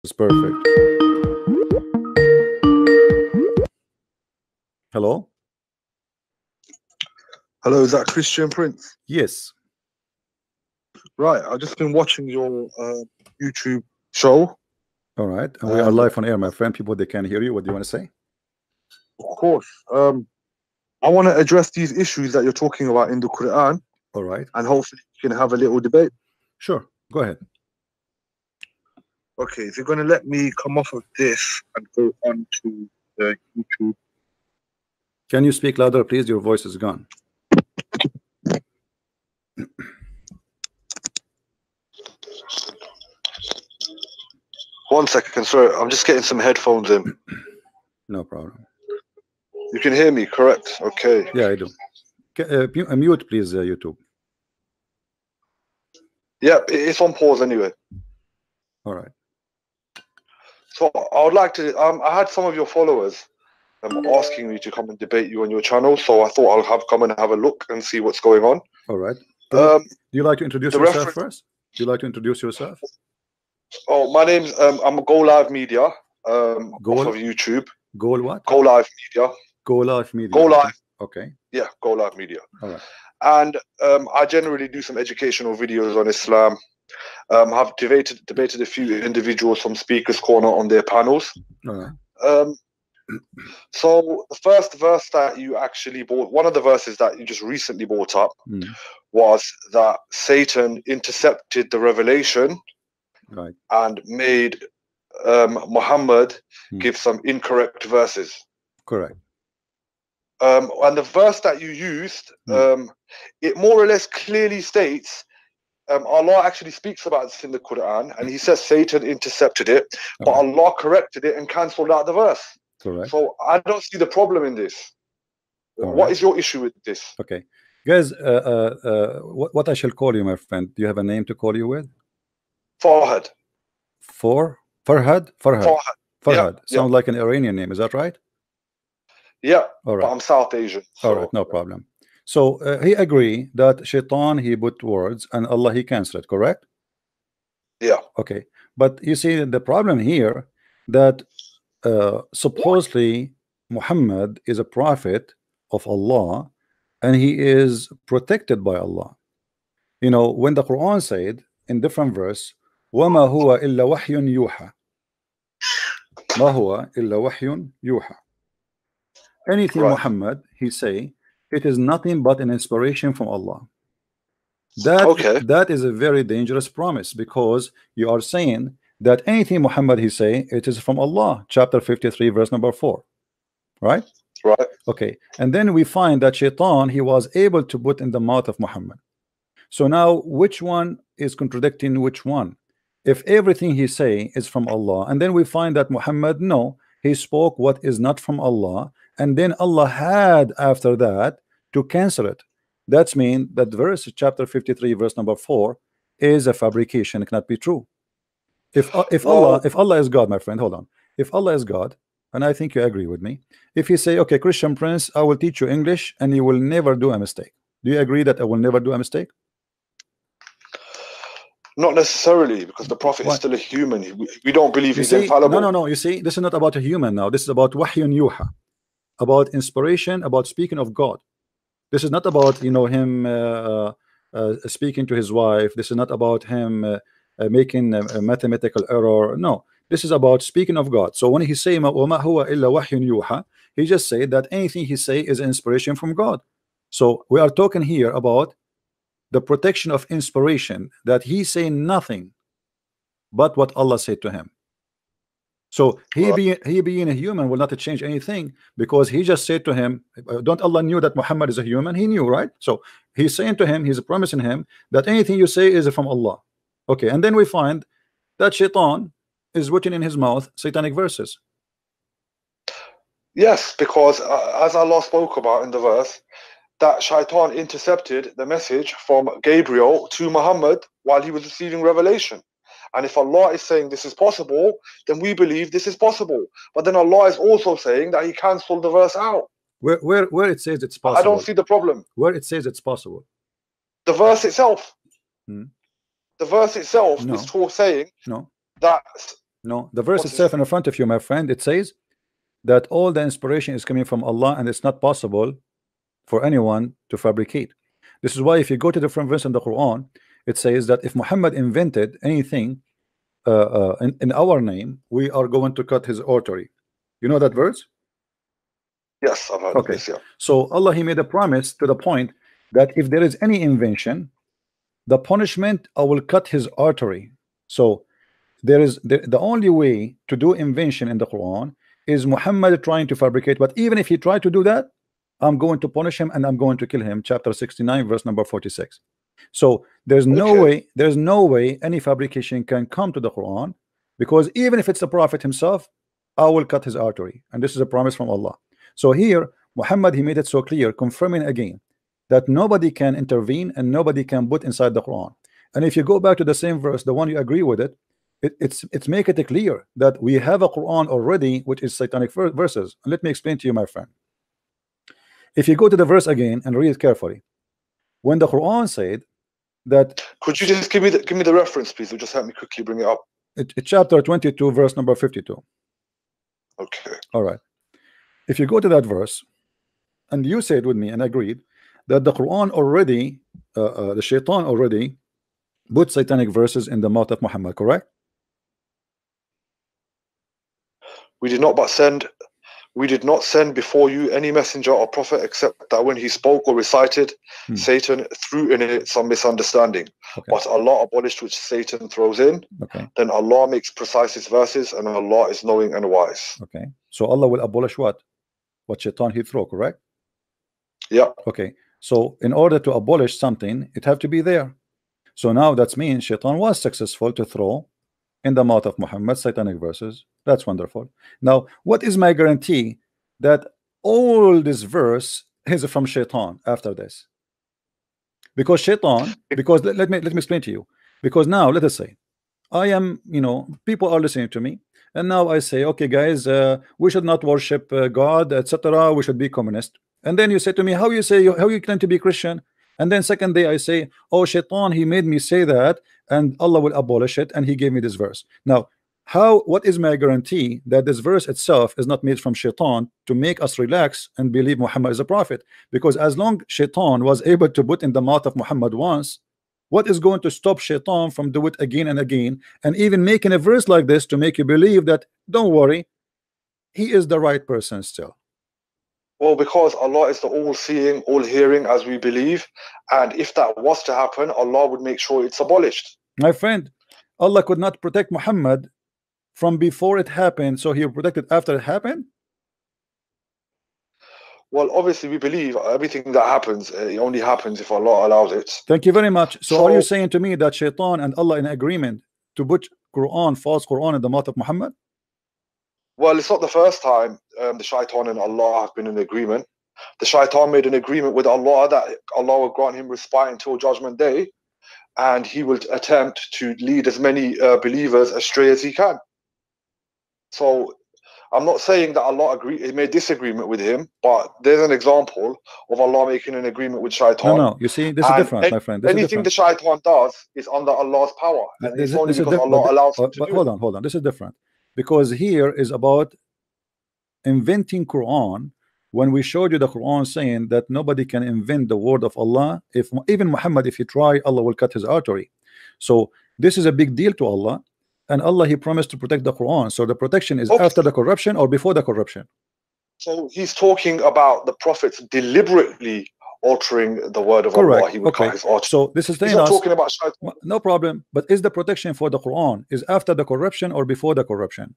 It's perfect. Hello? Hello, is that Christian Prince? Yes. Right, I've just been watching your YouTube show. All right. And we are live on air, my friend. People, they can hear you. What do you want to say? Of course. I want to address these issues that you're talking about in the Quran. All right. And hopefully you can have a little debate. Sure. Go ahead. Okay, if you're going to let me come off of this and go on to the YouTube. Can you speak louder, please? Your voice is gone. One second, sorry. I'm just getting some headphones in. No problem. You can hear me, correct? Okay. Yeah, I do. Mute, please, YouTube. Yeah, it's on pause anyway. All right. So I would like to. I had some of your followers asking me to come and debate you on your channel, so I thought I'll come and have a look and see what's going on. All right. Do you like to introduce yourself first? Do you like to introduce yourself? Oh, my name's I'm Go Live Media. Off of YouTube. Go what? Go Live Media. Go Live Media. Go Live. Okay. Yeah, Go Live Media. All right. And I generally do some educational videos on Islam. Have debated a few individuals from Speakers Corner on their panels. All right. So the first verse that you actually brought, one of the verses that you just recently brought up, was that Satan intercepted the revelation, right, and made Muhammad give some incorrect verses. Correct. And the verse that you used, it more or less clearly states, Allah actually speaks about this in the Quran, and he says Satan intercepted it, but Allah corrected it and cancelled out the verse. Correct. So I don't see the problem in this. What is your issue with this? Okay, guys, what I shall call you, my friend? Do you have a name to call you with? Farhad. Farhad? Farhad. Yeah, Sounds like an Iranian name. Is that right? Yeah. All right. But I'm South Asian. All right, no problem. So he agree that Shaitan, he put words, and Allah, he cancelled it, correct? Yeah. Okay, but you see the problem here, that supposedly Muhammad is a prophet of Allah, and he is protected by Allah. You know, when the Quran said in different verse, وَمَا هُوَ إِلَّا وَحْيٌ يُوحَى, مَا هُوَ إِلَّا وَحْيٌ يُوحَى. Anything Muhammad he say, it is nothing but an inspiration from Allah. That is a very dangerous promise, because you are saying that anything Muhammad he say, it is from Allah. Chapter 53 verse number 4, right? Right. Okay, and then we find that Shaitan, he was able to put in the mouth of Muhammad. So now which one is contradicting which one? If everything he say is from Allah, and then we find that Muhammad, no, he spoke what is not from Allah, and then Allah had after that to cancel it. That's mean that verse chapter 53 verse number 4 is a fabrication. It cannot be true. If Allah is God, my friend, hold on. If Allah is God, and I think you agree with me, if he say, okay, Christian Prince, I will teach you English and you will never do a mistake, do you agree that I will never do a mistake? Not necessarily, because the prophet is still a human. We don't believe he's infallible. No. You see, this is not about a human now. This is about wahyun yuha, about inspiration, about speaking of God. This is not about, you know, him speaking to his wife. This is not about him making a mathematical error. No, this is about speaking of God. So when he say وَمَا هُوَ إِلَّا وَحْيٌ يُوحَى, he just say that anything he say is inspiration from God. So we are talking here about the protection of inspiration, that he say nothing but what Allah said to him. So he being a human will not change anything, because he just said to him, don't Allah knew that Muhammad is a human? He knew, right? So he's saying to him, he's promising him that anything you say is from Allah. Okay, and then we find that Shaitan is written in his mouth satanic verses. Yes, because as Allah spoke about in the verse, that Shaitan intercepted the message from Gabriel to Muhammad while he was receiving revelation. And if Allah is saying this is possible, then we believe this is possible. But then Allah is also saying that he cancelled the verse out. Where it says it's possible? I don't see the problem. Where it says it's possible? The verse itself. The verse itself is saying that No, the verse What is itself it? in front of you, my friend, it says that all the inspiration is coming from Allah, and it's not possible for anyone to fabricate. This is why if you go to different verse in the Quran, it says that if Muhammad invented anything in our name, we are going to cut his artery. You know that verse? Yes, I've heard of Okay. this. Yeah. So Allah, he made a promise to the point that if there is any invention, the punishment, I will cut his artery. So there is the only way to do invention in the Quran is Muhammad trying to fabricate. But even if he tried to do that, I'm going to punish him and I'm going to kill him. Chapter 69, verse number 46. So there's no way any fabrication can come to the Quran, because even if it's the Prophet himself, I will cut his artery. And this is a promise from Allah. So here Muhammad, he made it so clear, confirming again that nobody can intervene and nobody can put inside the Quran. And if you go back to the same verse, the one you agree with it, it's make it clear that we have a Quran already which is satanic verses. And let me explain to you, my friend. If you go to the verse again and read it carefully, when the Quran said that, could you just give me the reference, please? It'll just help me quickly bring it up. It's chapter 22, verse number 52. Okay. All right. If you go to that verse, and you said with me and agreed that the Quran already, the Shaitan already put satanic verses in the mouth of Muhammad, correct? We did not send before you any messenger or prophet except that when he spoke or recited, Satan threw in it some misunderstanding. Okay. But Allah abolished which Satan throws in. Okay. Then Allah makes precise his verses, and Allah is knowing and wise. Okay. So Allah will abolish what? What Shaitan he throw, correct? Yeah. Okay. So in order to abolish something, it have to be there. So now that means Shaitan was successful to throw in the mouth of Muhammad satanic verses. That's wonderful. Now, what is my guarantee that all this verse is from Shaitan after this? Because Shaitan, because let me explain to you. Because now let us say I am, people are listening to me, and now I say, okay guys, we should not worship God, etc. We should be communist. And then you say to me, how you claim to be Christian? And then second day I say, oh, Shaitan, he made me say that, and Allah will abolish it, and he gave me this verse. Now, what is my guarantee that this verse itself is not made from Shaitan to make us relax and believe Muhammad is a prophet? Because as long Shaitan was able to put in the mouth of Muhammad once, what is going to stop Shaitan from do it again and again, and even making a verse like this to make you believe that, don't worry, he is the right person still? Well, because Allah is the all-seeing, all-hearing, as we believe, and if that was to happen, Allah would make sure it's abolished. My friend, Allah could not protect Muhammad from before it happened, so he will protect it after it happened? Well, obviously we believe everything that happens, it only happens if Allah allows it. Thank you very much. So are you saying to me that Shaitan and Allah in agreement to put false Quran in the mouth of Muhammad? Well, it's not the first time the Shaitan and Allah have been in agreement. The Shaitan made an agreement with Allah that Allah will grant him respite until Judgment Day, and he will attempt to lead as many believers astray as he can. So I'm not saying that Allah made this agreement with him, but there's an example of Allah making an agreement with Shaitan. No, you see, this is different, my friend. Anything the Shaitan does is under Allah's power, and it's only because Allah allows him to do it. Hold on. This is different, because here is about inventing Quran. When we showed you the Quran saying that nobody can invent the word of Allah, even Muhammad, if he try, Allah will cut his artery. So this is a big deal to Allah, and Allah, he promised to protect the Quran. So the protection is after the corruption or before the corruption? So he's talking about the prophets deliberately altering the word of Allah. He would cut his artery. So this is he's not talking about Shaitan. No problem, but is the protection for the Quran is after the corruption or before the corruption?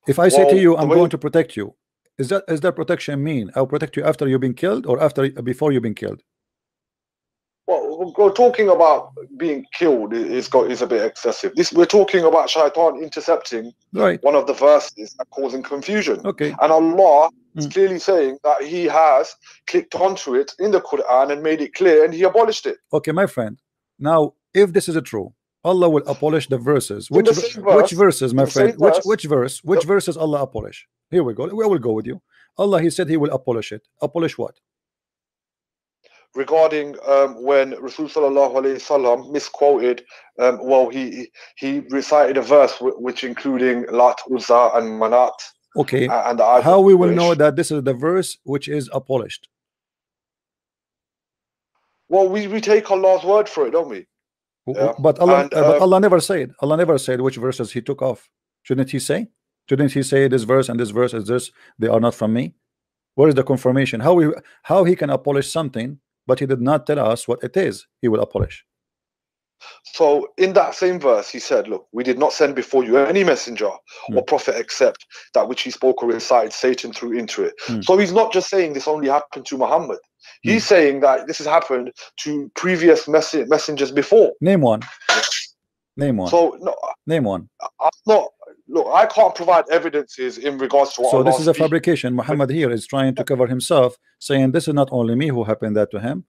If I say to you, I'm going to protect you, is that protection mean I'll protect you after you've been killed or before you've been killed? Well, talking about being killed is a bit excessive. We're talking about Shaitan intercepting one of the verses and causing confusion. Okay. And Allah is clearly saying that he has clicked onto it in the Quran and made it clear, and he abolished it. Okay, my friend. Now, if this is true, Allah will abolish the verses. Which verses, my friend? Which verses Allah abolish? Here we go. We will go with you. Allah, he said he will abolish it. Abolish what? regarding when Rasul sallallahu alaihi wasallam misquoted. Well, he recited a verse which including Lat, Uzza, and Manat. Okay, And the how we will know that this is the verse which is abolished? Well, we take Allah's word for it, don't we? Yeah. But Allah never said. Allah never said which verses He took off. Shouldn't He say? Shouldn't He say this verse and this verse is this? They are not from me. Where is the confirmation? How He can abolish something, but He did not tell us what it is He will abolish. So in that same verse, He said, "Look, we did not send before you any messenger or prophet except that which He spoke or recited, Satan threw into it." So He's not just saying this only happened to Muhammad. He's saying that this has happened to previous messengers before. Name one. Name one. So no, name one. I'm not. Look, I can't provide evidences in regards to what. So this is a fabrication. Muhammad here is trying to cover himself, saying this is not only me who happened that to him.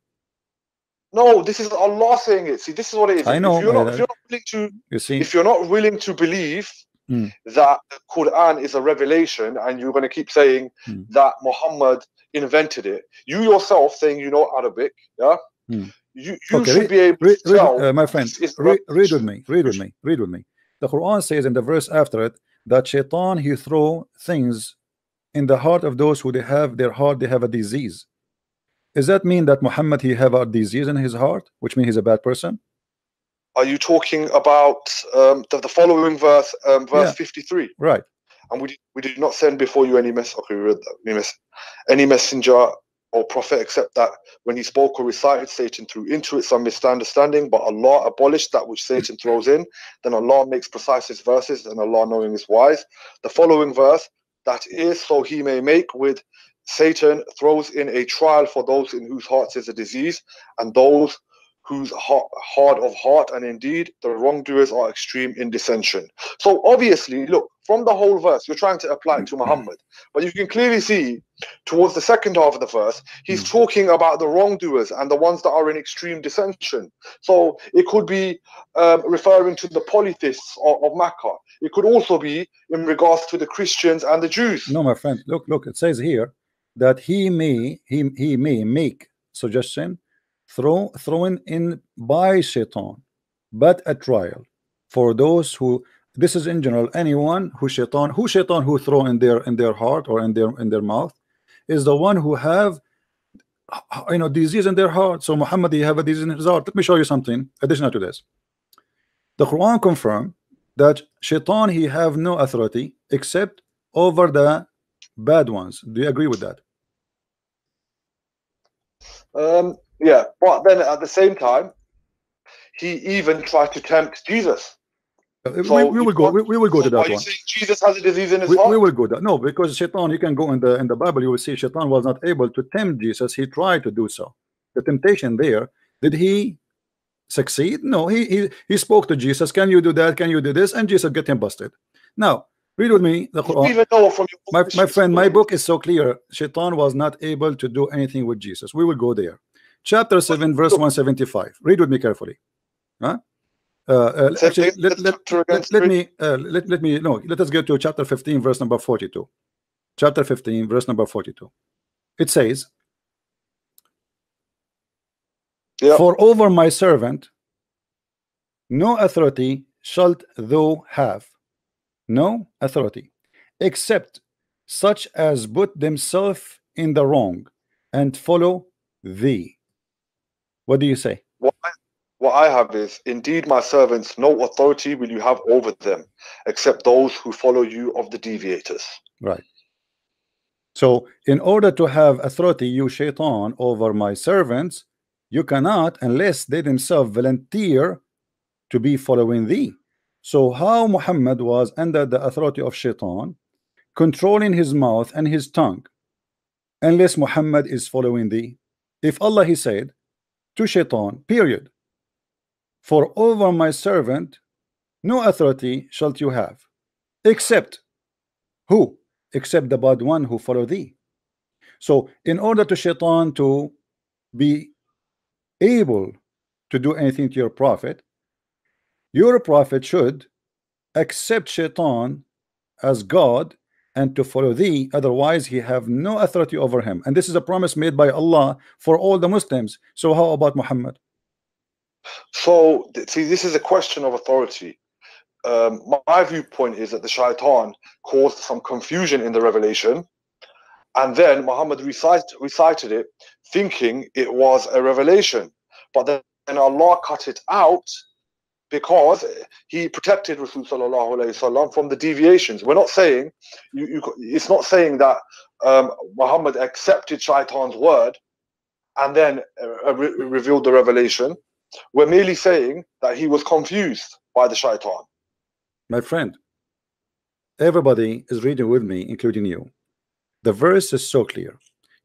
No, this is Allah saying it. See, this is what it is. I know. If you're not willing to, you see, if you're not willing to believe that the Quran is a revelation, and you're going to keep saying that Muhammad invented it, you yourself saying you know Arabic, yeah, you should be able to tell. My friend, read with me. Read with me. Read with me. The Quran says in the verse after it that Shaitan, he throw things in the heart of those who they have a disease. Does that mean that Muhammad he have a disease in his heart, which means he's a bad person? Are you talking about the following verse, verse 53? Right. And we did not send before you any we read that. Any messenger or prophet except that when he spoke or recited, Satan threw into it some misunderstanding, but Allah abolished that which Satan throws in. Then Allah makes precise his verses, and Allah knowing is wise. The following verse, that is so he may make with Satan throws in a trial for those in whose hearts is a disease, and those whose hard of heart, and indeed the wrongdoers are extreme in dissension. So obviously, look, from the whole verse, you're trying to apply it to Muhammad, but you can clearly see towards the second half of the verse, he's talking about the wrongdoers and the ones that are in extreme dissension. So it could be referring to the polytheists of Makkah. It could also be in regards to the Christians and the Jews. No, my friend, look, it says here that he may make suggestion thrown in by Shaitan, but a trial for those who, this is in general, anyone who Shaitan who throw in their heart or in their mouth is the one who have disease in their heart. So Muhammad, he have a disease in his heart. Let me show you something additional to this. The Quran confirm that Shaitan he have no authority except over the bad ones. Do you agree with that? Yeah, but then at the same time, he even tried to tempt Jesus. So we will go to that one. Jesus has a disease in his heart? We will go that. No, because Shaitan, you can go in the Bible, you will see Shaitan was not able to tempt Jesus. He tried to do so. The temptation there, did he succeed? No, he spoke to Jesus. Can you do that? Can you do this? And Jesus get him busted. Now read with me the Quran. Even know from your my friend, my book is so clear. Shaitan was not able to do anything with Jesus. We will go there. Chapter 7 verse 175. Read with me carefully. Huh? Actually, let us go to chapter 15 verse number 42. Chapter 15 verse number 42. It says, for over my servant no authority shalt thou have, no authority, except such as put themselves in the wrong and follow thee. What do you say? What I have is, indeed my servants, no authority will you have over them except those who follow you of the deviators. Right. So in order to have authority, you Shaitan, over my servants, you cannot unless they themselves volunteer to be following thee. So how Muhammad was under the authority of Shaitan, controlling his mouth and his tongue, unless Muhammad is following thee? If Allah he said to Shaitan, period, for over my servant no authority shalt you have, except who? Except the bad one who follow thee. So in order to Shaitan to be able to do anything to your prophet should accept Shaitan as God and to follow thee, otherwise he have no authority over him. And this is a promise made by Allah for all the Muslims. So how about Muhammad? So see, this is a question of authority. My viewpoint is that the shaitan caused some confusion in the revelation, and then Muhammad recited it thinking it was a revelation, but then Allah cut it out because he protected Rasul sallallahu alaihi wasallam from the deviations. We're not saying it's not saying that Muhammad accepted shaitan's word and then revealed the revelation. We're merely saying that he was confused by the shaitan. My friend, everybody is reading with me, including you. The verse is so clear.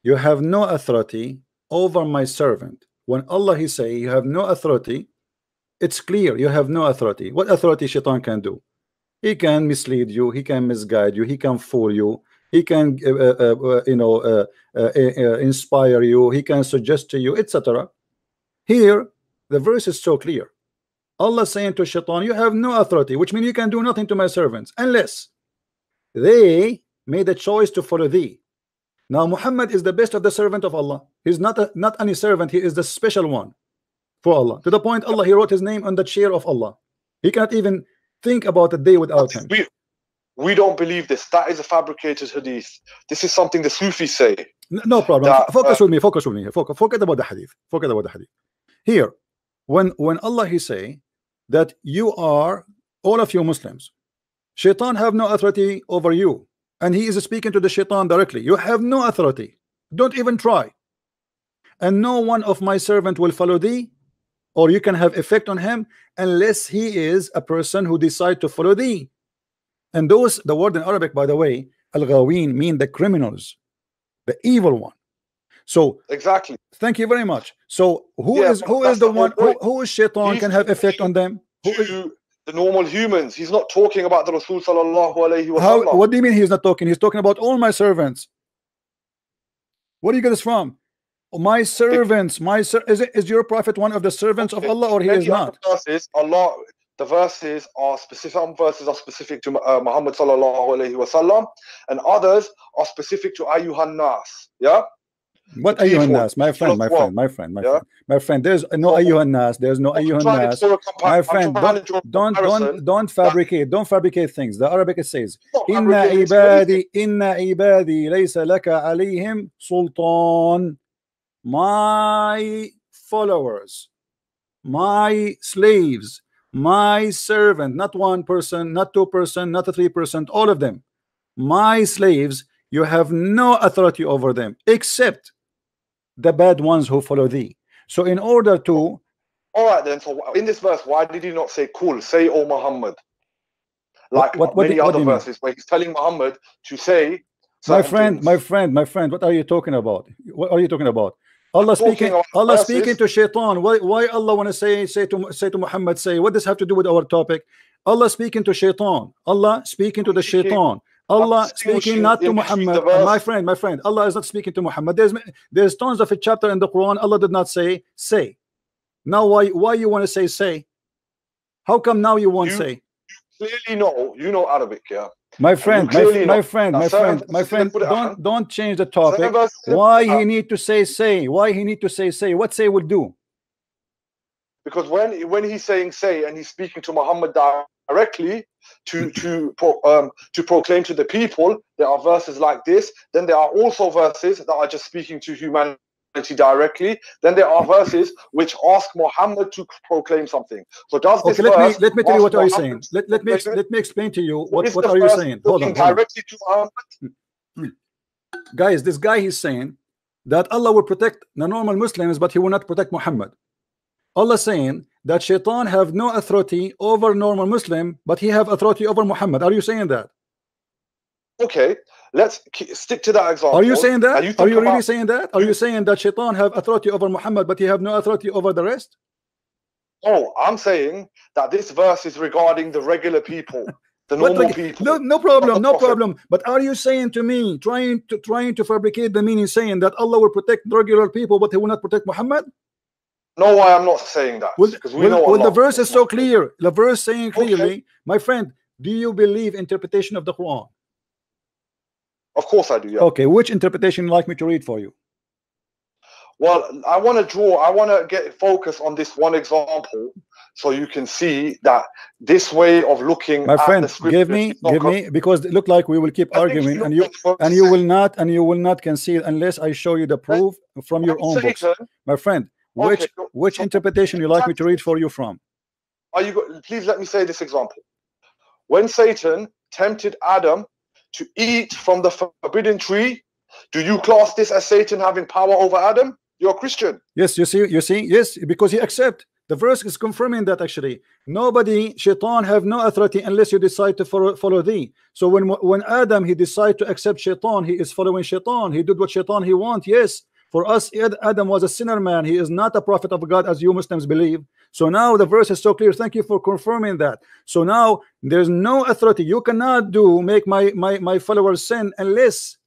You have no authority over my servant. When Allah he say you have no authority, it's clear you have no authority. What authority shaitan can do? He can mislead you, he can misguide you, he can fool you, he can inspire you, he can suggest to you, etc. Here the verse is so clear. Allah saying to shaitan, you have no authority, which means you can do nothing to my servants unless they made a choice to follow thee. Now Muhammad is the best of the servant of Allah. He's not any servant, he is the special one for Allah, to the point Allah he wrote his name on the chair of Allah. He cannot even think about a day without him. We don't believe this. That is a fabricated hadith. This is something the Sufis say. No problem. Focus with me. Forget about the hadith. Forget about the hadith. Here, when Allah he say that you are, all of you Muslims, shaitan have no authority over you, and he is speaking to the shaitan directly. You have no authority. Don't even try. And no one of my servant will follow thee, or you can have effect on him, unless he is a person who decide to follow thee. And those, the word in Arabic, by the way, al-ghawin, mean the criminals, the evil one. So exactly. Thank you very much. So who is the one who is shaitan can have effect on them? Who is the normal humans? He's not talking about the Rasul sallallahu alaihi wasallam. What do you mean he's not talking? He's talking about all my servants. Where do you get this from? My servants, is your prophet one of the servants of Allah, or he is not? The verses are specific. Some verses are specific to Muhammad sallallahu alaihi wasallam, and others are specific to ayyuhan nas. Yeah. What ayyuhan nas, my friend? There's no ayyuhan nas. There's no ayyuhan nas. My friend, don't fabricate things. The Arabic says, Inna ibadi laysa laka alayhim sultan. My followers, my slaves, my servant, not one person, not two person, not 3%, all of them, my slaves, you have no authority over them except the bad ones who follow thee. So in order to, all right then, so in this verse, why did he not say cool, say O Muhammad, like many other verses where he's telling Muhammad to say my friend, what are you talking about? What are you talking about? Allah speaking to shaitan. Why Allah want to say to Muhammad, say, what does have to do with our topic? Allah speaking to shaitan. Allah speaking to the shaitan. Allah speaking not to Muhammad. My friend, Allah is not speaking to Muhammad. There's tons of a chapter in the Quran. Allah did not say. Now why you want to say? How come now you won't say? Clearly you know Arabic, yeah. My friend, don't change the topic. Why he need to say? Why he need to say? What say would do? Because when he's saying say and he's speaking to Muhammad directly to proclaim to the people, there are verses like this. Then there are also verses that are just speaking to humanity directly. Then there are verses which ask Muhammad to proclaim something. So does this verse let me tell you what are you saying. Let me explain to you what are you saying. Hold on. Directly to Muhammad. Guys, this guy is saying that Allah will protect the normal Muslims, but he will not protect Muhammad. Allah saying that shaitan have no authority over normal Muslim, but he have authority over Muhammad. Are you saying that? Okay, let's stick to that example. Are you saying that? Are you really saying that? Are you saying that shaitan have authority over Muhammad, but he have no authority over the rest? Oh, I'm saying that this verse is regarding the regular people, the normal people. No problem. But are you saying to me, trying to fabricate the meaning, saying that Allah will protect regular people, but he will not protect Muhammad? No, I am not saying that. Because we know the verse is so clear. The verse saying clearly, my friend, do you believe interpretation of the Quran? Of course I do, yeah. Okay, which interpretation you like me to read for you? Well, I want to get focus on this one example so you can see that this way of looking My at friend, the scripture give me, because it look like we will keep arguing, and you will not concede unless I show you the proof from your own books. My friend, which interpretation you like me to read for you from? Please let me say this example. When Satan tempted Adam to eat from the forbidden tree, do you class this as Satan having power over Adam? You're a Christian. Yes, you see, yes, because he accept. The verse is confirming that actually nobody, shaitan, have no authority unless you decide to follow thee. So when Adam, he decide to accept shaitan, he is following shaitan. He did what shaitan he want. Yes, for us, Adam was a sinner man. He is not a prophet of God, as you Muslims believe. So now the verse is so clear. Thank you for confirming that. So now there's no authority. You cannot make my followers sin unless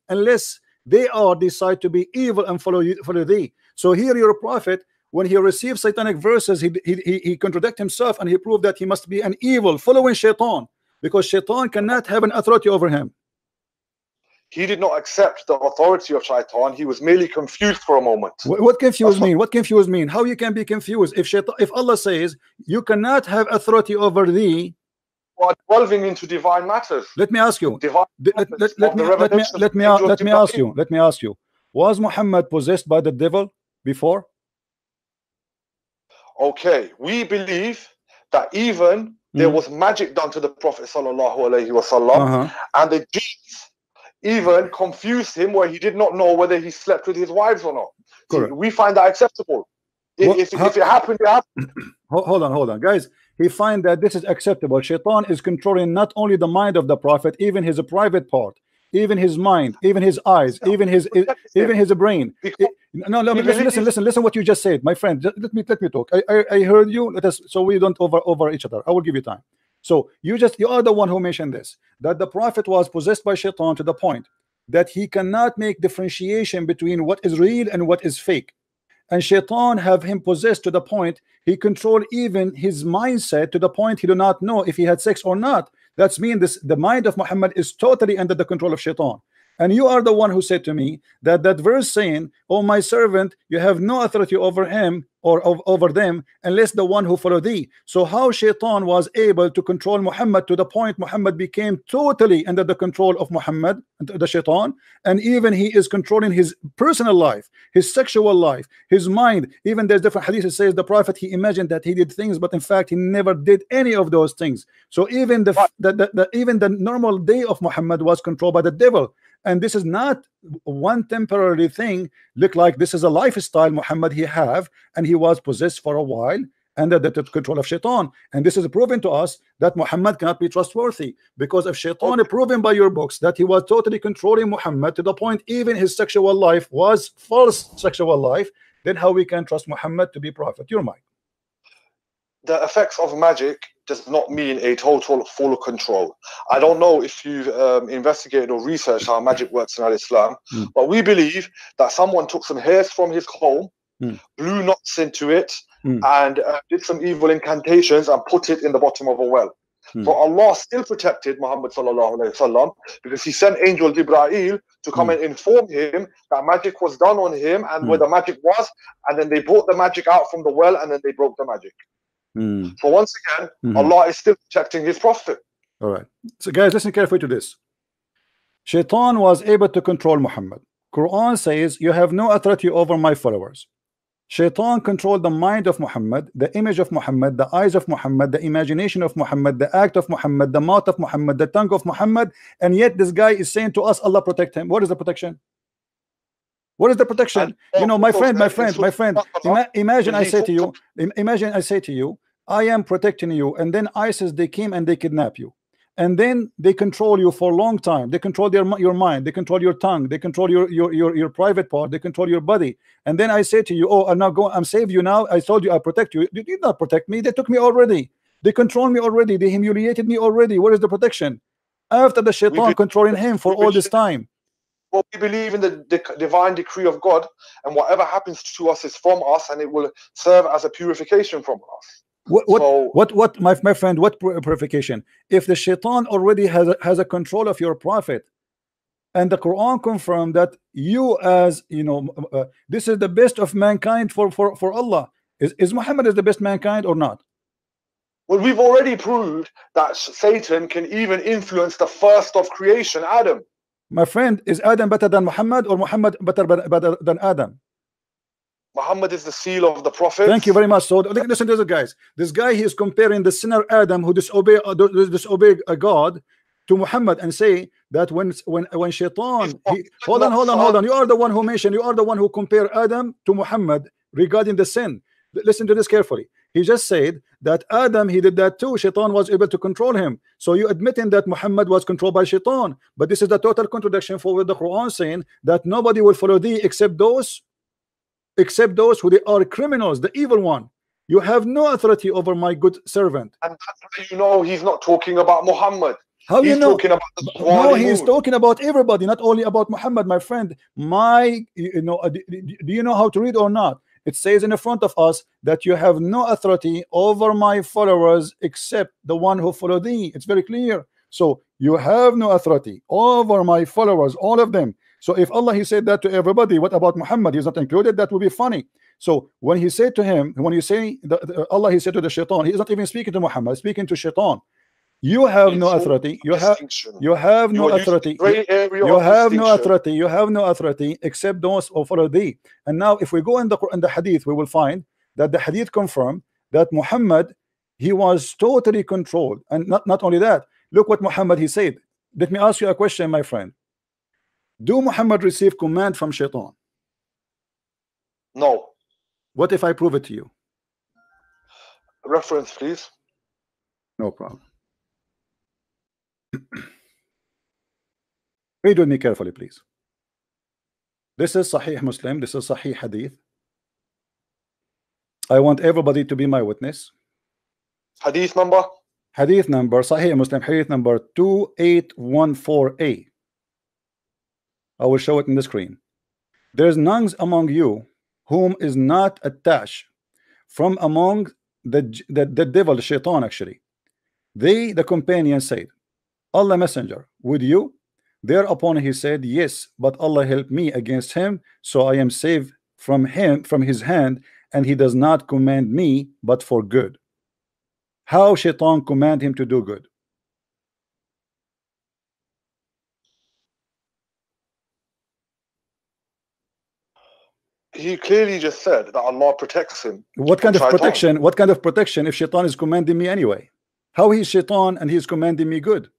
they are decide to be evil and follow thee. So here your prophet, when he receives satanic verses, he contradict himself, and he proved that he must be an evil following shaitan, because shaitan cannot have an authority over him. He did not accept the authority of shaitan. He was merely confused for a moment. What confused mean? What confused mean? How you can be confused if Allah says you cannot have authority over thee? Or delving into divine matters. Let me ask you. Let me ask you. Was Muhammad possessed by the devil before? Okay, we believe that even there was magic done to the Prophet sallallahu alaihi wasallam, and the jinns even confused him, where he did not know whether he slept with his wives or not. See, we find that acceptable. If it happened, it happened. Hold on, guys. He find that this is acceptable. Shaitan is controlling not only the mind of the prophet, even his private part, even his mind, even his eyes, even his brain. No, listen what you just said, my friend. Let me talk. I heard you. So we don't over each other. I will give you time. So you are the one who mentioned this, that the prophet was possessed by shaitan to the point that he cannot make differentiation between what is real and what is fake. And shaitan have him possessed to the point he controlled even his mindset, to the point he do not know if he had sex or not. That's mean the mind of Muhammad is totally under the control of shaitan. And you are the one who said to me that verse saying, "Oh my servant, you have no authority over him or over them unless the one who follow thee." So how shaitan was able to control Muhammad to the point Muhammad became totally under the control of Muhammad, the shaitan, and even he is controlling his personal life, his sexual life, his mind. Even there's different hadith that says the prophet, he imagined that he did things, but in fact he never did any of those things. So even even the normal day of Muhammad was controlled by the devil. And this is not one temporary thing. Look like this is a lifestyle Muhammad he have, and he was possessed for a while under the control of shaitan. And this is proven to us that Muhammad cannot be trustworthy, because if shaitan proven by your books that he was totally controlling Muhammad to the point even his sexual life was false sexual life, then how we can trust Muhammad to be prophet? Your mind. The effects of magic does not mean a total full control. I don't know if you've investigated or researched how magic works in Islam, but we believe that someone took some hairs from his comb, blew knots into it, and did some evil incantations and put it in the bottom of a well. So Allah still protected Muhammad sallallahu alaihi wasallam, because he sent angel Jibreel to come and inform him that magic was done on him and where the magic was, and then they brought the magic out from the well, and then they broke the magic. So once again, Allah is still protecting his prophet. All right. So guys, listen carefully to this. Shaitan was able to control Muhammad. Quran says, "You have no authority over my followers." Shaitan controlled the mind of Muhammad, the image of Muhammad, the eyes of Muhammad, the imagination of Muhammad, the act of Muhammad, the mouth of Muhammad, the tongue of Muhammad, and yet this guy is saying to us, Allah protect him. What is the protection? What is the protection? You know, my friend, imagine I say to you, I am protecting you, and then ISIS, they came and they kidnap you, and then they control you for a long time. They control your mind, they control your tongue, they control your private part, they control your body. And then I say to you, "Oh, I'm save you now. I told you I protect you. You did not protect me. They took me already. They control me already. They humiliated me already. What is the protection?" After the shaitan controlling him for all this time. Well, we believe in the divine decree of God, and whatever happens to us is from us, and it will serve as a purification from us. What, my friend? What purification? If the shaitan already has a control of your prophet, and the Quran confirmed that you, as you know, this is the best of mankind for Allah. Is Muhammad is the best mankind or not? Well, we've already proved that Satan can even influence the first of creation, Adam. My friend, is Adam better than Muhammad, or Muhammad better than Adam? Muhammad is the seal of the prophets. Thank you very much. So listen to this, guys. This guy, he is comparing the sinner Adam who disobey God to Muhammad, and say that when Shaitan, hold on. You are the one who mentioned, you are the one who compare Adam to Muhammad regarding the sin. Listen to this carefully. He just said that Adam, he did that too. Shaitan was able to control him. So you admitting that Muhammad was controlled by Shaitan, but this is the total contradiction for the Quran saying that nobody will follow thee except those who they are criminals, the evil one. You have no authority over my good servant. And you know he's not talking about Muhammad. How he's you know? Talking about the no, he's talking about everybody, not only about Muhammad, my friend. Do you know how to read or not? It says in the front of us that you have no authority over my followers except the one who follow thee. It's very clear. So you have no authority over my followers, all of them. So if Allah, he said that to everybody, what about Muhammad? He's not included. That would be funny. So when he said to him, when you say Allah, he said to the Shaitan, he is not even speaking to Muhammad, speaking to Shaitan. You have no authority. You have no authority. You have no authority. You have no authority except those who follow thee. And now, if we go in the hadith, we will find that the hadith confirm that Muhammad, he was totally controlled. And not only that, look what Muhammad he said. Let me ask you a question, my friend. Do Muhammad receive command from Shaitan? No. What if I prove it to you? Reference, please. No problem. Read with me carefully, please. This is Sahih Muslim. This is Sahih Hadith. I want everybody to be my witness. Hadith number? Hadith number, Sahih Muslim, Hadith number 2814a. I will show it in the screen. There is none among you whom is not attached from among the devil, the Shaitan actually. They, the companions, said, Allah Messenger, would you? Thereupon he said, yes, but Allah help me against him, so I am saved from his hand, and he does not command me but for good. How Shaitan command him to do good? He clearly just said that Allah protects him. What kind of protection? What kind of protection if Shaitan is commanding me anyway? How he is Shaitan and he is commanding me good?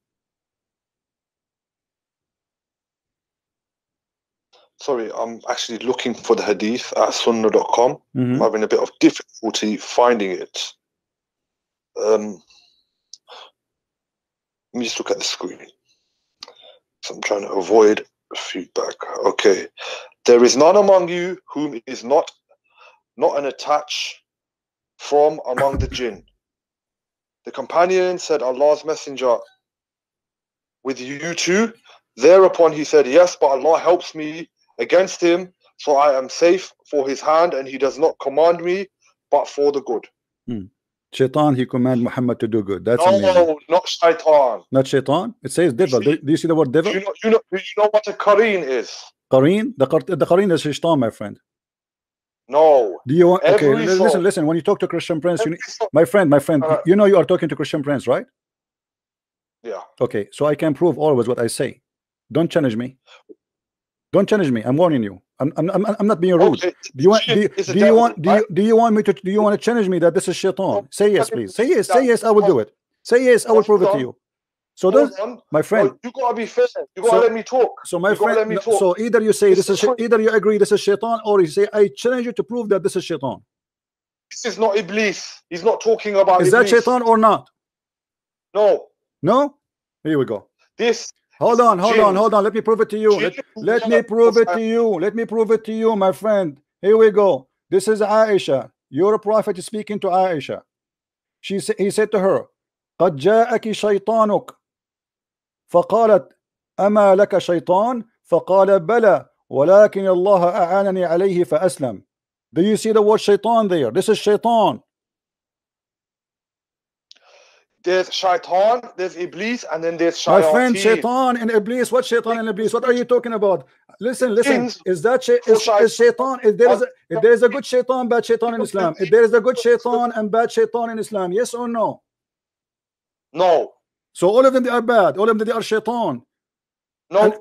Sorry, I'm actually looking for the hadith at sunnah.com. I'm having a bit of difficulty finding it. Let me just look at the screen. So I'm trying to avoid feedback. Okay. There is none among you whom is not an attach from among the jinn. The companion said, Allah's messenger, with you too? Thereupon he said, yes, but Allah helps me against him, so I am safe for his hand, and he does not command me but for the good. Shaitan, he command Muhammad to do good. That's no, amazing. Not Shaitan. Not Shaitan. It says devil. Do you see the word devil? Do you know what a Qareen is? Qareen? The Qareen is Shaitan, my friend. No. Do you want? Okay, listen. When you talk to Christian Prince, my friend, you know you are talking to Christian Prince, right? Yeah. Okay, so I can prove always what I say. Don't challenge me. Don't challenge me. I'm warning you. I'm not being rude. Okay. Do you want me to? Do you want to challenge me that this is Shaitan? Say yes, please. Say yes. Say yes. I will do it. Say yes. I will prove it to you. So my friend, you gotta be fair. You gotta let me talk. So my friend, so either you say this is, either you agree this is Shaitan, or you say I challenge you to prove that this is Shaitan. This is not Iblis. He's not talking about. Is that Shaitan or not? No. No. Here we go. This. Hold on. Let me prove it to you. Let me prove it to you. Let me prove it to you, my friend. Here we go. This is Aisha. Your prophet is speaking to Aisha. He said to her, قد جاءك شيطانك. فقالت أما لك شيطان؟ فقال بلى ولكن الله أعانني عليه فأسلم. Do you see the word shaitan there? This is Shaitan. There's shaitan, there's iblis, and then there's My friend, shayateen. shaitan and iblis. What shaitan and iblis? What are you talking about? Listen. Jinns Is that for is shaitan? If there is a good shaitan, bad shaitan in Islam. If there is a good shaitan and bad shaitan in Islam, yes or no? No. So all of them they are bad. All of them they are shaitan. No. And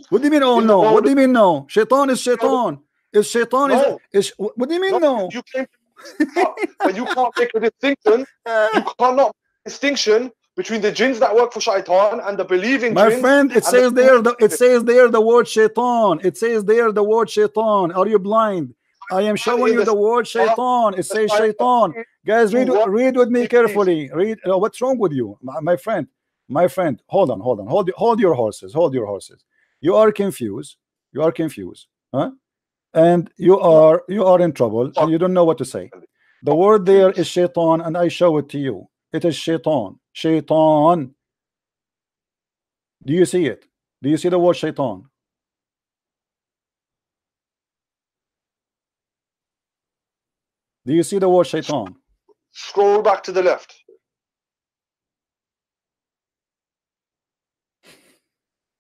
what do you mean? Oh In the no. world What do you mean no? Shaitan is shaitan. Is shaitan No. is what do you mean no? You can't, but you can't make a distinction. You cannot make a distinction between the jinns that work for shaitan and the believing My jinns. friend, it says there the word shaitan. It says there the word shaitan. Are you blind? I am showing you the word shaitan. It says shaitan. Guys, read with me carefully. Read. What's wrong with you, my friend? My friend, hold on. Hold your horses. Hold your horses. You are confused. You are confused. Huh? And you are in trouble and you don't know what to say. The word there is shaitan, and I show it to you. It is shaitan. Shaitan. Do you see it? Do you see the word shaitan? Do you see the word shaitan? Scroll back to the left.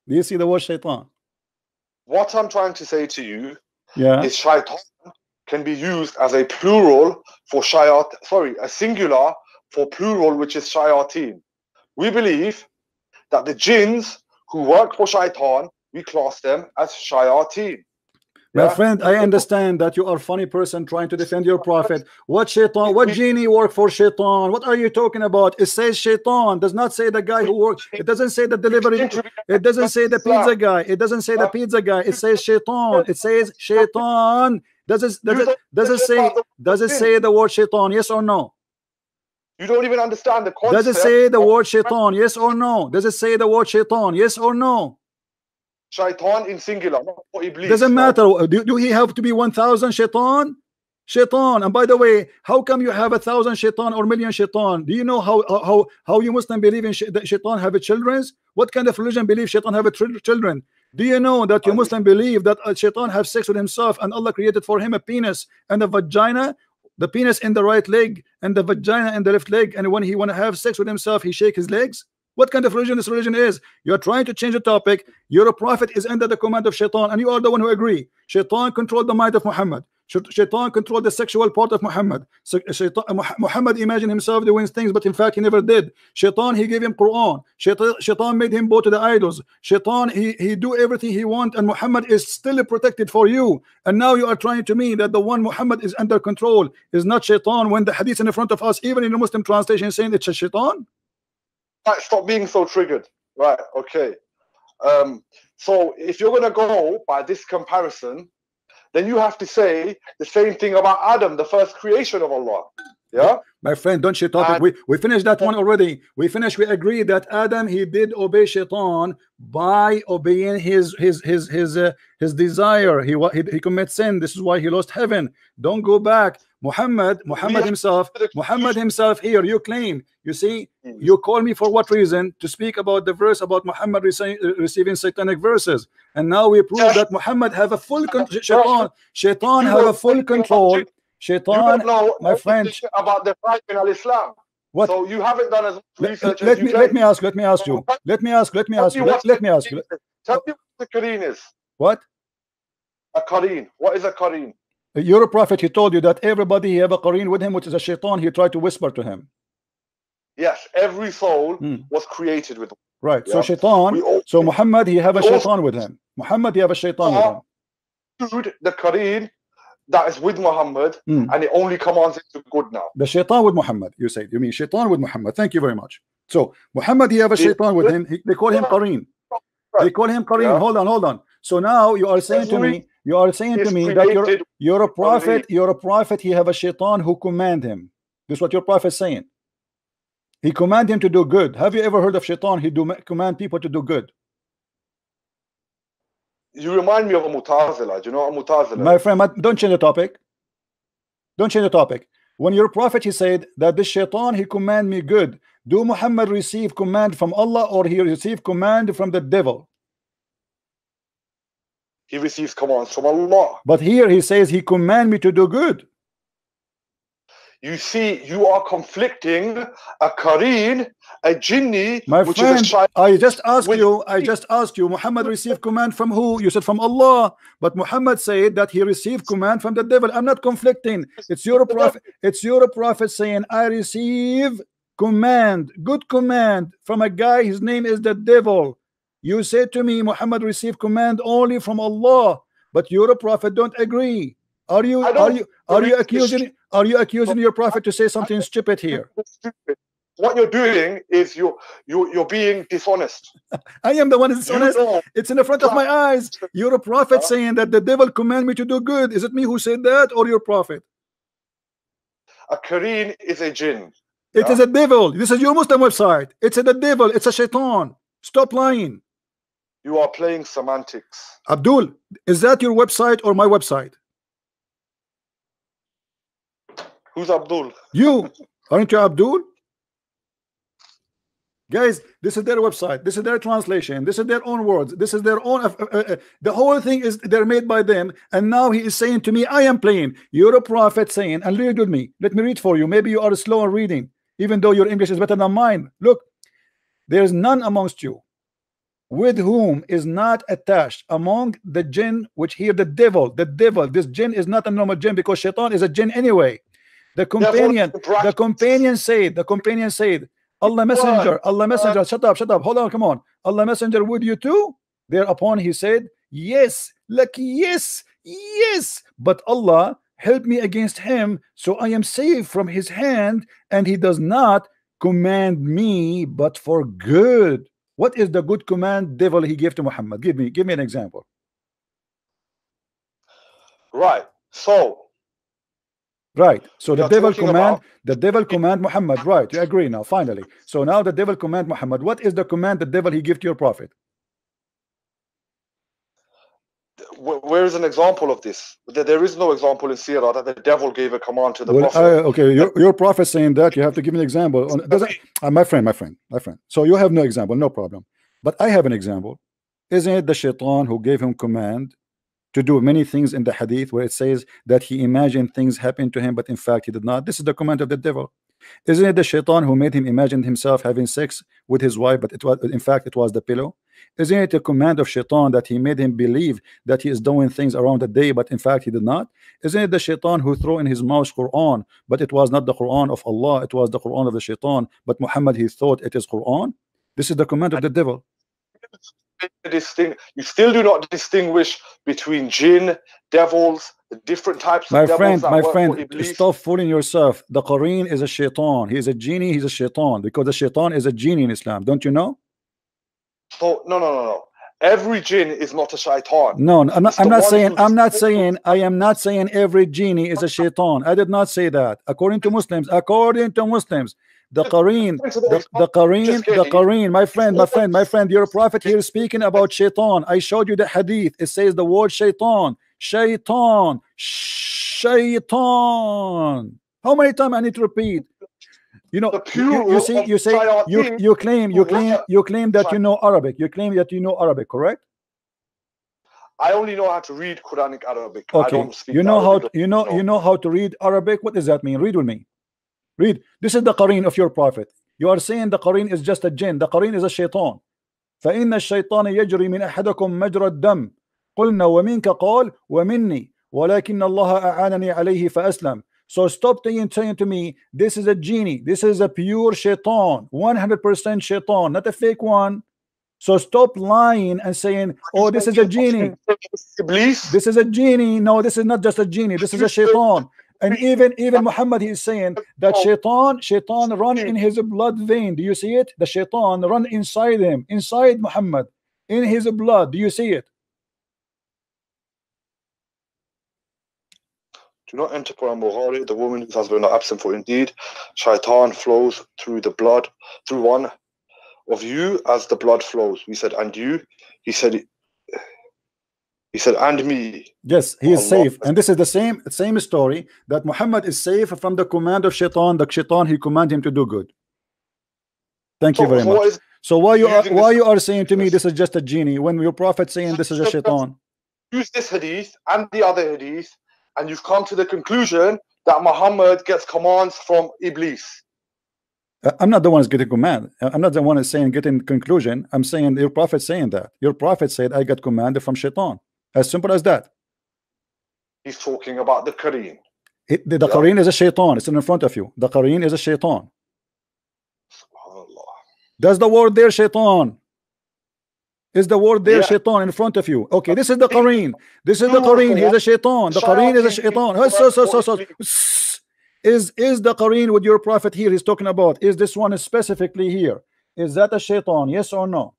Do you see the word shaitan? What I'm trying to say to you is shaitan can be used as a plural for a singular for plural, which is shayateen. We believe that the jinns who work for shaitan, we class them as shayateen. My friend, I understand that you are a funny person trying to defend your prophet. What shaitan? What genie work for shaitan? What are you talking about? It says shaitan. Does not say the guy who works. It doesn't say the delivery. It doesn't say the pizza guy. It doesn't say the pizza guy. It says shaitan. It says shaitan. Does it say the word shaitan? Yes or no? You don't even understand the concept. Does it say the word shaitan? Yes or no? Does it say the word shaitan? Yes or no? Shaitan in singular, not for iblis. Doesn't matter. Do he have to be 1,000 shaitan? Shaitan. And by the way, how come you have 1,000 shaitan or million shaitan? Do you know how you Muslim believe in that shaitan have a children? What kind of religion believes shaitan have a children? Do you know that you Muslim believe that shaitan have sex with himself and Allah created for him a penis and a vagina? The penis in the right leg and the vagina in the left leg, and when he want to have sex with himself, he shake his legs? What kind of religion this religion is? You're trying to change the topic. Your prophet is under the command of shaitan, and you are the one who agree. Shaitan controlled the mind of Muhammad. Shaitan controlled the sexual part of Muhammad. So Muhammad imagined himself doing things, but in fact he never did. Shaitan, he gave him Quran. Shaitan made him bow to the idols. Shaitan, he do everything he want, and Muhammad is still protected for you. And now you are trying to mean that the one Muhammad is under control is not shaitan, when the hadith in front of us, even in the Muslim translation, saying it's a shaitan. Right, stop being so triggered. Right, okay. So if you're going to go by this comparison, then you have to say the same thing about Adam, the first creation of Allah. Yeah, my friend, don't shit topic. We finished that one already. We agree that Adam, he did obey shaitan by obeying his desire. He commits sin. This is why he lost heaven. Don't go back. Muhammad himself here, you claim, you see, you call me for what reason? To speak about the verse about Muhammad receiving satanic verses, and now we prove that Muhammad have a full shaitan have a full control. Shaitan, my friend, about the fight in Islam. What? So you haven't done as much research let me ask you. Tell me what the Koran is. What? A Koran. What is a Koran? Your prophet, he told you that everybody have a Quran with him, which is a shaitan. He tried to whisper to him. Yes, every soul was created with. Right. Yeah? So shaitan. So Muhammad, he have a shaitan with him. Muhammad, he have a shaitan with him. The Quran that is with Muhammad, and it only commands it to good now. The shaitan with Muhammad. You say. You mean shaitan with Muhammad? Thank you very much. So Muhammad, he have a shaitan with him. They call him Quran. They call him Quran. Yeah. Hold on. So now you are saying to me. You are saying to me that you're a prophet. You're a prophet. He have a shaitan who command him. This is what your prophet is saying. He command him to do good. Have you ever heard of shaitan? He command people to do good. You remind me of a Mutazila. Do you know a Mutazila? My friend, don't change the topic. Don't change the topic. When your prophet, he said that the shaitan, he command me good. Do Muhammad receive command from Allah, or he receive command from the devil? He receives commands from Allah. But here he says he command me to do good. You see, you are conflicting a Qareen, a Jinni, My which friend, is a shaitan. I just asked you, Muhammad received command from who? You said from Allah. But Muhammad said that he received command from the devil. I'm not conflicting. It's your prophet saying, I receive command, good command from a guy, his name is the devil. You said to me, Muhammad received command only from Allah, but your prophet don't agree. Are you accusing your prophet to say something stupid here? What you're doing is you're being dishonest. I am the one that's dishonest. It's in the front of my eyes. You're a prophet saying that the devil command me to do good. Is it me who said that or your prophet? A Qareen is a jinn. It is a devil. This is your Muslim website. It's a devil. It's a shaitan. Stop lying. You are playing semantics. Abdul, is that your website or my website? Who's Abdul? You. Aren't you Abdul? Guys, this is their website. This is their translation. This is their own words. This is their own. The whole thing is they're made by them. And now he is saying to me, I am playing. You're a prophet saying, and read with me. Let me read for you. Maybe you are slow in reading, even though your English is better than mine. Look, there's none amongst you with whom is not attached among the jinn which hear the devil. This jinn is not a normal jinn because shaitan is a jinn anyway. The companion said, Allah messenger, shut up, hold on, come on. Allah messenger, would you too? Thereupon he said, yes, like yes, but Allah help me against him, so I am safe from his hand, and he does not command me but for good. What is the good command devil he gave to Muhammad? Give me an example. Right. So the devil command Muhammad. Right, you agree now, finally. So now the devil command Muhammad. What is the command the devil he give to your prophet? Where is an example of this? There is no example in Sirah that the devil gave a command to the prophet. Okay, your prophet saying that, you have to give me an example. My friend. So you have no example, no problem. But I have an example. Isn't it the shaitan who gave him command to do many things in the hadith where it says that he imagined things happen to him, but in fact he did not? This is the command of the devil. Isn't it the shaitan who made him imagine himself having sex with his wife, but in fact it was the pillow? Isn't it a command of shaitan that he made him believe that he is doing things around the day, but in fact he did not? Isn't it the shaitan who threw in his mouth Quran, but it was not the Quran of Allah, it was the Quran of the shaitan, but Muhammad he thought it is Quran? This is the command of the devil. You still do not distinguish between jinn, devils, the different types of devils. My friend, stop fooling yourself. The Quran is a shaitan. He is a genie, he's a shaitan, because the shaitan is a genie in Islam. Don't you know? So no. Every jinn is not a shaitan. No, I am not saying every genie is a shaitan. I did not say that. According to Muslims, the Qareen, my friend, your prophet here is speaking about shaitan. I showed you the hadith. It says the word shaitan. How many times I need to repeat? You know, you claim that you know Arabic. You claim that you know Arabic, correct? I only know how to read Quranic Arabic. Okay. I don't speak you know how to read Arabic. What does that mean? Read with me. Read. This is the Qareen of your prophet. You are saying the Qareen is just a jinn. The Qareen is a shaitan. فإن الشيطان يجري من أحدكم مجرى الدم قلنا ومنك قال ومني ولكن الله أعانني عليه فأسلم. So stop saying to me, this is a genie. This is a pure shaitan, 100% shaitan, not a fake one. So stop lying and saying, oh, this is a genie. This is a genie. No, this is not just a genie. This is a shaitan. And even Muhammad, he is saying that shaitan run in his blood vein. Do you see it? The shaitan run inside him, inside Muhammad, in his blood. Do you see it? Do not enter Quran Bukhari, the woman whose husband are absent, for indeed shaitan flows through the blood, through one of you as the blood flows. We said, and you? He said, and me. Yes, he is safe. And this is the same story that Muhammad is safe from the command of shaitan. The shaitan, he command him to do good. Thank you very much. So why you are saying to me this is just a genie when your prophet saying this is a shaitan? Use this hadith and the other hadith, and you've come to the conclusion that Muhammad gets commands from Iblis. I'm not the one who's getting command. I'm not the one who's saying getting conclusion. I'm saying your prophet saying that. Your prophet said I got command from shaitan. As simple as that. He's talking about the Quran. The Quran is a shaitan. It's in front of you. The Quran is a shaitan. Does the word there shaitan? Is the word there shaitan in front of you? Okay, this is the Quran. This is the Quran. He's a shaitan. The Quran is a shaitan. Is the Quran with your prophet here he's talking about? Is this one specifically here? Is that a shaitan? Yes or no?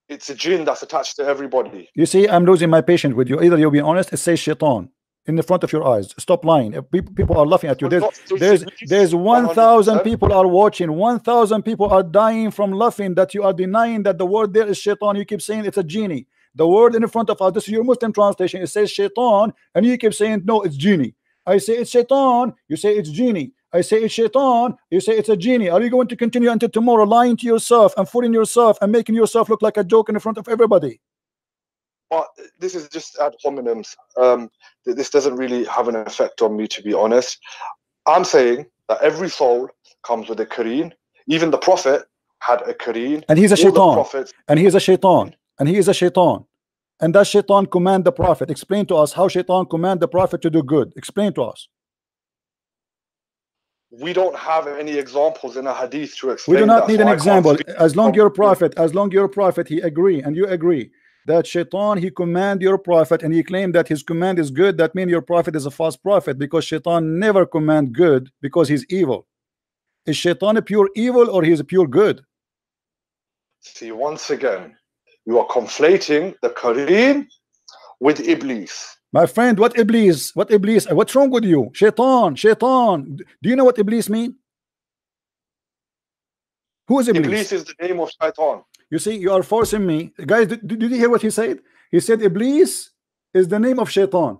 It's a jinn that's attached to everybody. You see, I'm losing my patience with you. Either you'll be honest, it says shaitan in the front of your eyes. Stop lying. People are laughing at you. There's 1,000 people are watching. 1,000 people are dying from laughing that you are denying that the word there is shaitan. You keep saying it's a genie. The word in front of us, this is your Muslim translation. It says shaitan, and you keep saying no, it's genie. I say it's shaitan. You say it's genie. I say it's shaitan. You say it's a genie. Are you going to continue until tomorrow lying to yourself and fooling yourself and making yourself look like a joke in front of everybody? But this is just ad hominems. This doesn't really have an effect on me, to be honest. I'm saying that every soul comes with a Quran. Even the Prophet had a Quran. And he's a shaitan. And he's a shaitan. And he is a shaitan. And that shaitan command the Prophet. Explain to us how shaitan command the Prophet to do good. Explain to us. We don't have any examples in a hadith to explain. We do not need an example. As long your prophet, he agree and you agree that shaitan, he command your prophet, and he claimed that his command is good. That means your prophet is a false prophet, because shaitan never command good because he's evil. Is shaitan a pure evil or he's a pure good? See, once again, you are conflating the Quran with Iblis. My friend, what Iblis? What Iblis? What's wrong with you? Shaitan, shaitan. Do you know what Iblis mean? Who is Iblis? Iblis is the name of shaitan. You see, you are forcing me. Guys, did you hear what he said? He said Iblis is the name of shaitan.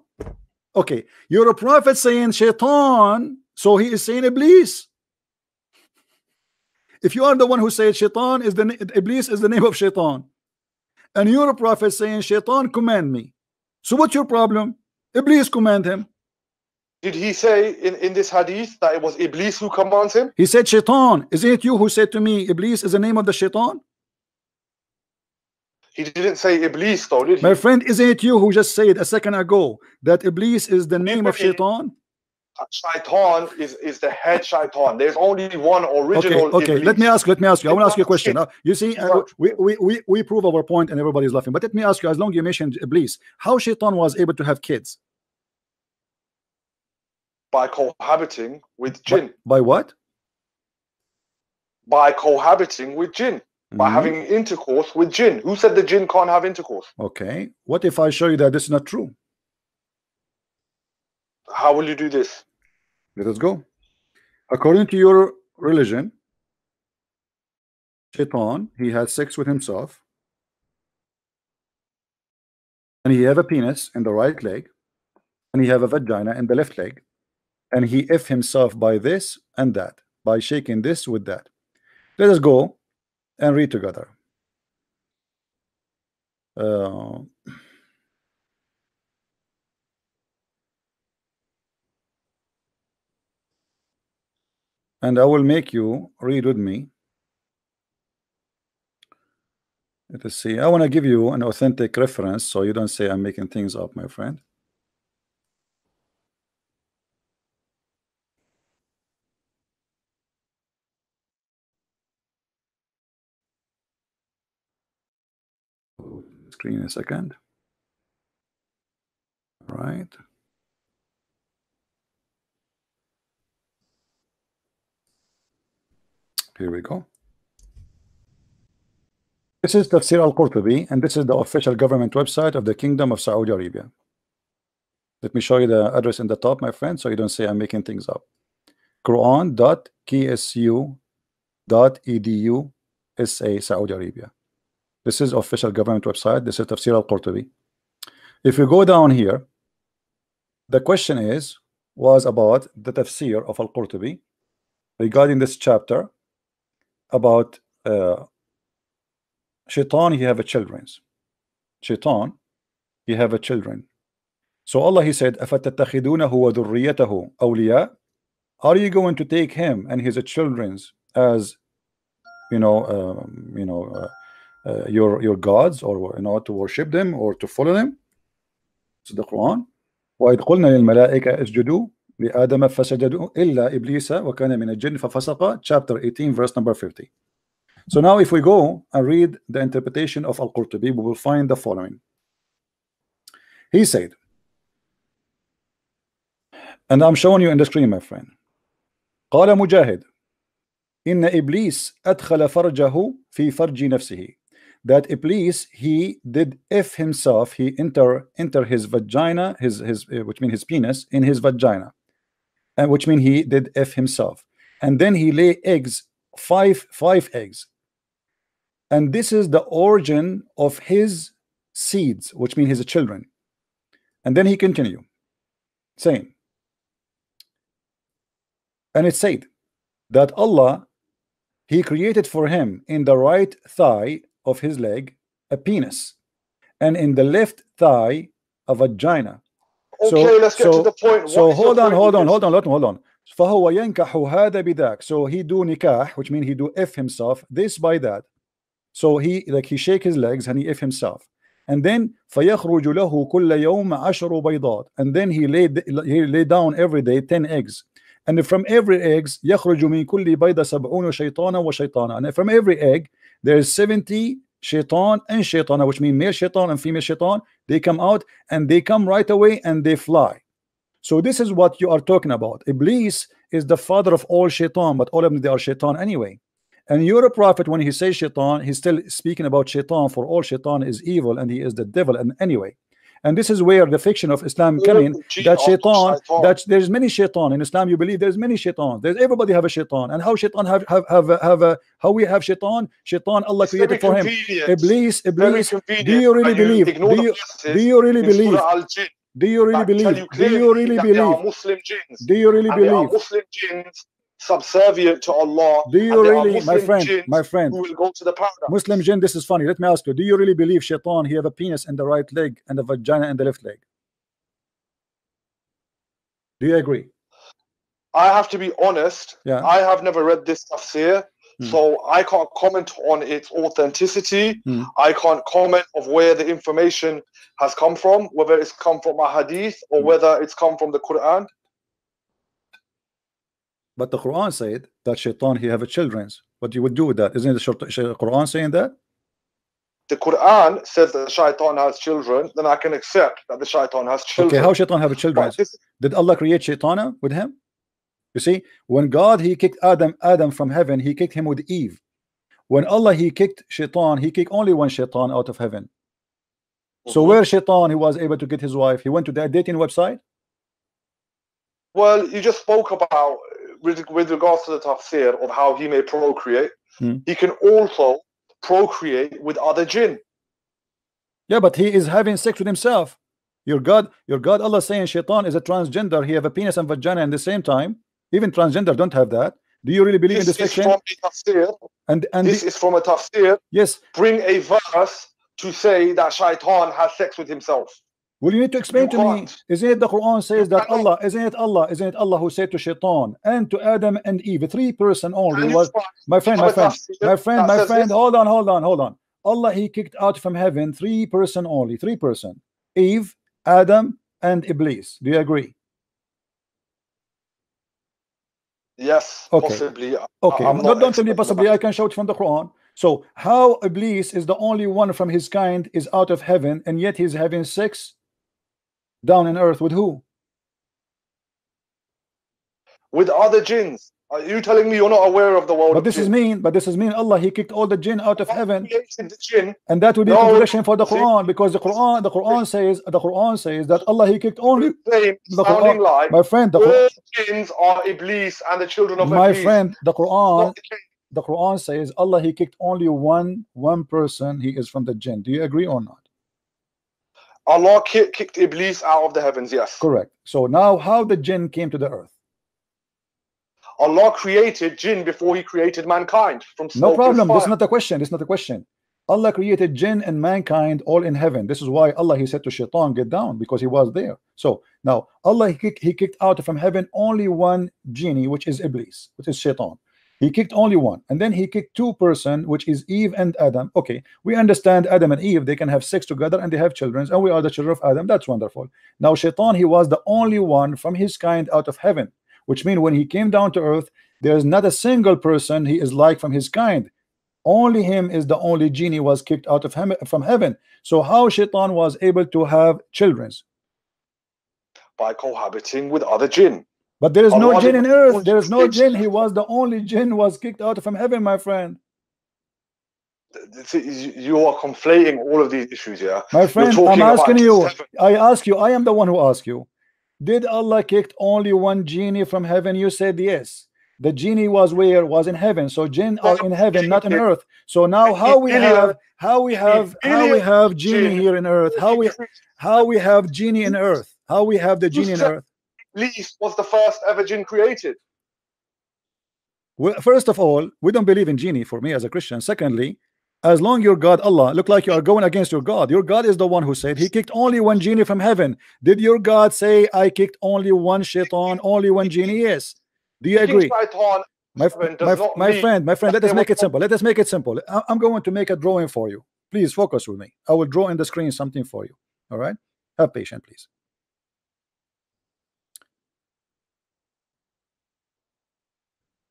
Okay, you're a prophet saying shaitan, so he is saying Iblis. If you are the one who said shaitan is Iblis is the name of shaitan, and you're a prophet saying shaitan command me, so what's your problem? Iblis command him. Did he say in this hadith that it was Iblis who commands him? He said shaitan. Isn't it you who said to me Iblis is the name of the shaitan? He didn't say Iblis though, did he? My friend, isn't it you who just said a second ago that Iblis is the name of shaitan? Shaitan is the head shaitan. There's only one original. Okay. Iblis. Let me ask you. I want to ask you a question. You see, we prove our point and everybody's laughing. But let me ask you, as long as you mentioned Iblis, how shaitan was able to have kids? By cohabiting with jinn. By what? By cohabiting with jinn. By having intercourse with jinn. Who said the jinn can't have intercourse? Okay. What if I show you that this is not true? How will you do this? Let us go. According to your religion, shaitan, he had sex with himself, and he have a penis in the right leg, and he have a vagina in the left leg, and he if himself by this and that, by shaking this with that. Let us go and read together. And I will make you read with me. Let us see. I want to give you an authentic reference so you don't say I'm making things up, my friend. Screen a second. All right. Here we go. This is Tafsir al-Qurtubi, and this is the official government website of the Kingdom of Saudi Arabia. Let me show you the address in the top, my friend, so you don't say I'm making things up. Quran.ksu.edu SA Saudi Arabia. This is official government website. This is Tafsir al-Qurtubi. If you go down here, the question was about the tafsir of al-Qurtubi regarding this chapter about shaitan, he have a children. Shaitan, he have a children. So Allah, he said, أَفَتَتَّخِذُونَهُ وَذُرِّيَّتَهُ أَوْلِيَاءَ? Are you going to take him and his children's as your gods, or to worship them or to follow them? It's the Quran. وَإِذْ قُلْنَا لِلْمَلَائِكَةِ اسْجُدُوا لِآدَمَ فَسَجَدُوا إِلَّا إِبْلِيسَ وَكَانَ مِنَ الْجِنِّ فَفَسَقَ, chapter 18, verse number 50. So now if we go and read the interpretation of Al-Qurtubi, we will find the following. He said, and I'm showing you in the screen, my friend. قال مجاهد إن إبليس أدخل فرجه في فرج نفسه. That Iblis, he did if himself, he enter his vagina, his which means his penis, in his vagina, and which means he did if himself, and then he lay eggs, five eggs, and this is the origin of his seeds, which means his children. And then he continue saying, and it said that Allah, he created for him in the right thigh of his leg a penis, and in the left thigh a vagina. Okay, let's get to the point. So hold on. فهو ينكح هذا بذاك. So he do nikah, which means he do if himself, this by that. So he shake his legs and he if himself, and then فيخرج له كل يوم 10 بيضات, and then he lay down every day 10 eggs. And from every eggs يخرج من كل بيضة 70 شيطانا وشيطانا, and from every egg there is 70 shaitan and shaitana, which mean male shaitan and female shaitan. They come out and they come right away and they fly. So this is what you are talking about. Iblis is the father of all shaitan, but all of them, they are shaitan anyway. And your prophet, when he says shaitan, he's still speaking about shaitan, for all shaitan is evil and he is the devil. And anyway, and this is where the fiction of Islam come in, that shaitan, that there's many shaitan in Islam. You believe there's many shaitan, there's everybody have a shaitan. And how shaitan how we have shaitan Allah created for him. Iblis, do you really believe, do you really believe Muslim jinns subservient to Allah? Do you really, my friend, who will go to the paradise? Muslim jinn, this is funny. Let me ask you, do you really believe shaitan, he have a penis in the right leg and a vagina in the left leg? Do you agree? I have to be honest. Yeah. I have never read this tafsir, so I can't comment on its authenticity. I can't comment of where the information has come from, whether it's come from a hadith or whether it's come from the Quran. But the Quran said that shaitan, he have a children's. What you would do with that? Isn't it the Quran saying that? The Quran says that the shaitan has children, then I can accept that the shaitan has children. Okay, how shaitan have a children? Did Allah create shaitana with him? You see, when God, he kicked Adam from heaven, he kicked him with Eve. When Allah, he kicked shaitan, he kicked only one shaitan out of heaven. So where shaitan, he was able to get his wife? He went to the dating website? Well, you just spoke about with regards to the tafsir of how he may procreate. He can also procreate with other jinn. Yeah, but he is having sex with himself. Your God Allah saying shaitan is a transgender. He have a penis and vagina at the same time. Even transgender don't have that. Do you really believe in this fiction? And this is from a tafsir. Yes. Bring a verse to say that shaitan has sex with himself. Well, you need to explain to me. Isn't it the Quran says that Allah? Isn't it Allah who said to shaitan and to Adam and Eve, 3 person only? Was my friend. Hold on. Allah, he kicked out from heaven 3 person only. 3 person. Eve, Adam, and Iblis. Do you agree? Yes, okay. Possibly. Okay, don't tell me possibly. I can show it from the Quran. So how Iblis is the only one from his kind is out of heaven, and yet he's having sex down on earth with who? With other jinns. Are you telling me you're not aware of the world? But this is mean. Allah, he kicked all the jinn out of heaven, the jinn. And that would be a contradiction for the Quran, because the Quran says that Allah, he kicked only the Quran. Like my friend, all jinns are Iblis and the children of my Iblis. friend, the Quran says Allah, he kicked only one person. He is from the jinn. Do you agree or not? Allah kicked Iblis out of the heavens. Yes. Correct. So now, how the jinn came to the earth? Allah created jinn before he created mankind from smoke. No problem. This is not a question. Allah created jinn and mankind all in heaven. This is why Allah, he said to Shaitan, get down, because he was there. So now Allah, he kicked out from heaven only one genie, which is Iblis, which is Shaitan. He kicked only one, and then he kicked two person, which is Eve and Adam. Okay, we understand Adam and Eve, they can have sex together and they have children, and we are the children of Adam. That's wonderful. Now Shaitan, he was the only one from his kind out of heaven, which means when he came down to earth, there's not a single person he is like from his kind. Only him is the only genie was kicked out of him from heaven. So how Shaitan was able to have children? By cohabiting with other jinn. But there is no jinn in earth. There is no jinn. He was the only jinn was kicked out from heaven, my friend. You are conflating all of these issues here. My friend, I'm asking you. I ask you. I am the one who asked you. Did Allah kicked only one genie from heaven? You said yes. The genie was where? Was in heaven. So jinn are in heaven, not on earth. So now how we have genie here in earth? How we have genie in earth? How we have the genie in earth? Iblis was the first ever jinn created. Well, first of all, we don't believe in genie for me as a Christian. Secondly, as long your God Allah look like you are going against your God. Your God is the one who said he kicked only one genie from heaven. Did your God say I kicked only one shaitan, only one genie? Yes. Do you agree? My friend, let us make it simple. Let us make it simple. I'm going to make a drawing for you. Please focus with me. I will draw in the screen something for you. All right? Have patience, please.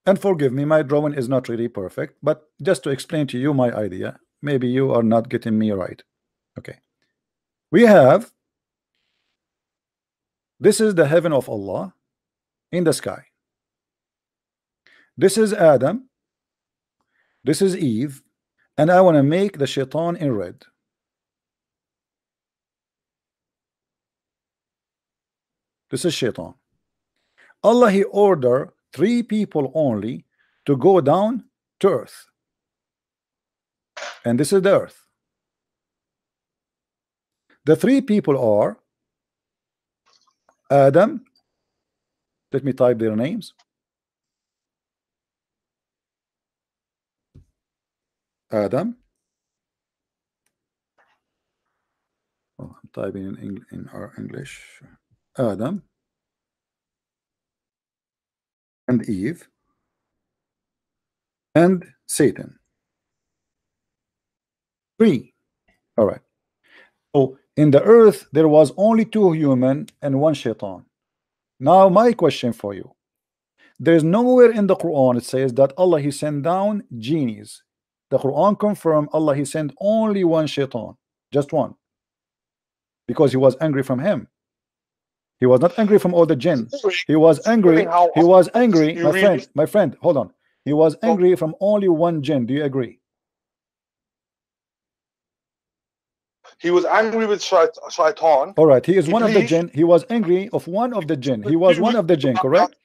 And forgive me, my drawing is not really perfect, but just to explain to you my idea, maybe you are not getting me right. Okay. We have, this is the heaven of Allah in the sky. This is Adam. This is Eve. And I want to make the shaitan in red. This is shaitan. Allah, he ordered 3 people only to go down to earth, and this is the earth. The 3 people are Adam. Let me type their names. Adam. Oh, I'm typing in our English. Adam and Eve and Satan. 3. All right. So in the earth there was only 2 human and 1 shaitan. Now my question for you, there's nowhere in the Quran it says that Allah he sent down genies. The Quran confirmed Allah he sent only 1 shaitan, just 1, because he was angry from him. He was not angry from all the jinn. He was angry. He was angry. My friend, hold on. He was angry from only 1 jinn. Do you agree? He was angry with shaitan. All right. He is one of the jinn. He was angry of one of the jinn. He was one of the jinn, correct?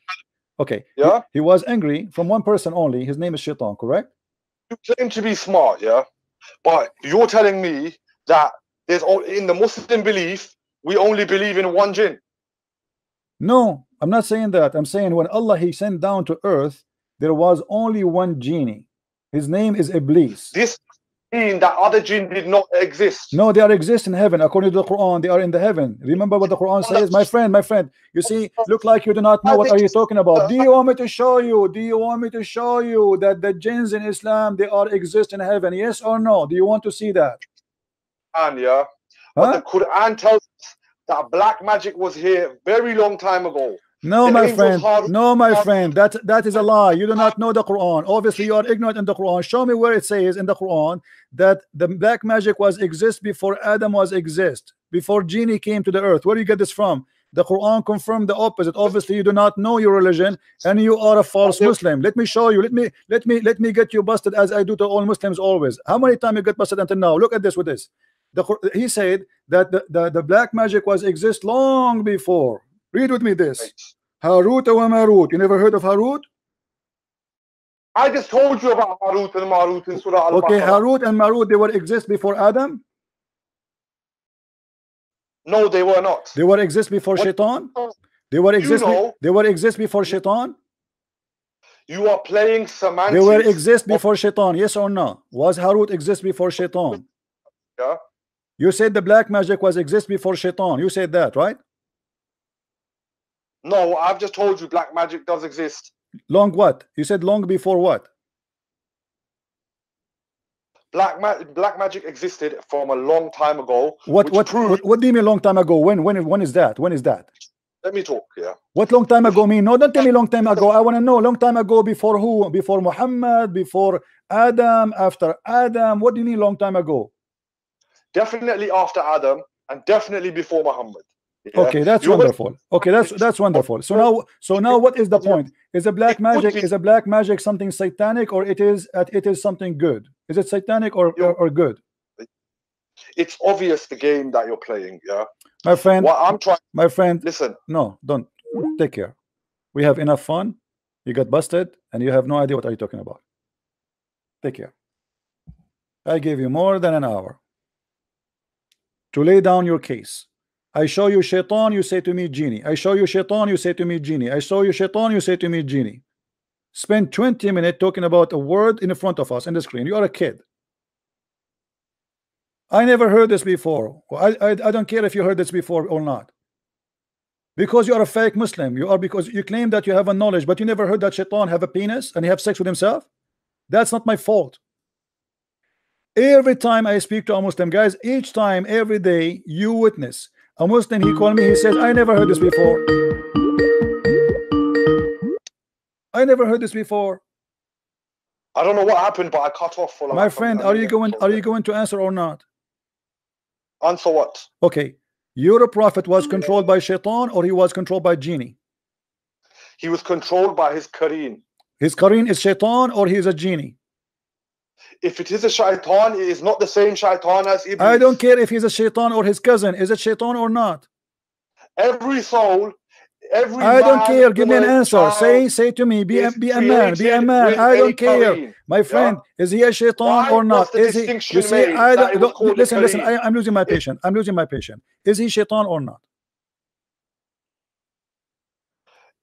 Okay. Yeah. He was angry from 1 person only. His name is Shaitan, correct? You claim to be smart, yeah, but you're telling me that there's in the Muslim belief we only believe in 1 jinn. No, I'm not saying that. I'm saying when Allah he sent down to earth, there was only 1 genie. His name is Iblis. This means that other jinn did not exist. No, they are exist in heaven. According to the Quran, they are in the heaven. Remember what the Quran says? My friend, you see, look like you do not know what are you talking about. Do you want me to show you? Do you want me to show you that the jinns in Islam, they are exist in heaven? Yes or no? Do you want to see that? And yeah, but the Quran tells us that black magic was here very long time ago. No, my friend. No, my friend. That is a lie. You do not know the Quran. Obviously, you are ignorant in the Quran. Show me where it says in the Quran that the black magic was exist before Adam was exist, before genie came to the earth. Where do you get this from? The Quran confirmed the opposite. Obviously, you do not know your religion, and you are a false Muslim. Let me show you. Let me get you busted as I do to all Muslims always. How many times you get busted until now? Look at this with this. He said that the black magic was exist long before. Read with me this. Harut wa Marut. You never heard of Harut? I just told you about Harut and Marut in Surah Al-Baqarah. Okay, Harut and Marut, they were exist before Adam? No, they were not. They were exist before Shaitan? They were exist before Shaitan? You are playing semantics. They were exist before Shaitan, yes or no? Was Harut exist before Shaitan? Yeah. You said the black magic was exist before Shaitan. You said that, right? No, I've just told you black magic does exist. Long what? You said long before what? Black magic existed from a long time ago. What do you mean long time ago? When is that? When is that? Let me talk, yeah. What long time ago mean? No, don't tell me long time ago. I want to know long time ago before who? Before Muhammad, before Adam, after Adam. What do you mean long time ago? Definitely after Adam and definitely before Muhammad. Yeah? Okay, that's wonderful. Okay, that's wonderful. So now what is the point? Is a black magic something satanic, or it is something good? Is it satanic or good? It's obvious the game that you're playing, yeah. My friend, what I'm trying, my friend, listen. No, don't. Take care. We have enough fun. You got busted and you have no idea what are you talking about. Take care. I gave you more than an hour to lay down your case. I show you Shaitan, you say to me genie. I show you Shaitan, you say to me genie. I show you Shaitan, you say to me genie. Spend 20 minutes talking about a word in front of us in the screen. You are a kid. I never heard this before. I don't care if you heard this before or not. Because you are a fake Muslim. You are, because you claim that you have a knowledge, but you never heard that Shaitan have a penis and he have sex with himself. That's not my fault. Every time I speak to a Muslim, guys, each time, every day, you witness a Muslim. He called me, he says, I never heard this before. I never heard this before. I don't know what happened, but I cut off for like my friend. Are you going to answer or not? Answer what? Okay. Your prophet was controlled by Shaitan, or he was controlled by genie? He was controlled by his Qareen. His Qareen is Shaitan, or he is a genie? If it is a Shaitan, it is not the same Shaitan as Iblis. I don't care if he's a Shaitan or his cousin. Is it Shaitan or not? Every soul, every I don't care. Give me an answer. child Say to me. Be a man. Be a created man. with I don't a care. Qareen. My friend, is he a Shaitan Why or not? was the Is he? distinction You see, made I that it was don't. called a Listen. Qareen? I'm losing my patience. I'm losing my patience. Is he Shaitan or not?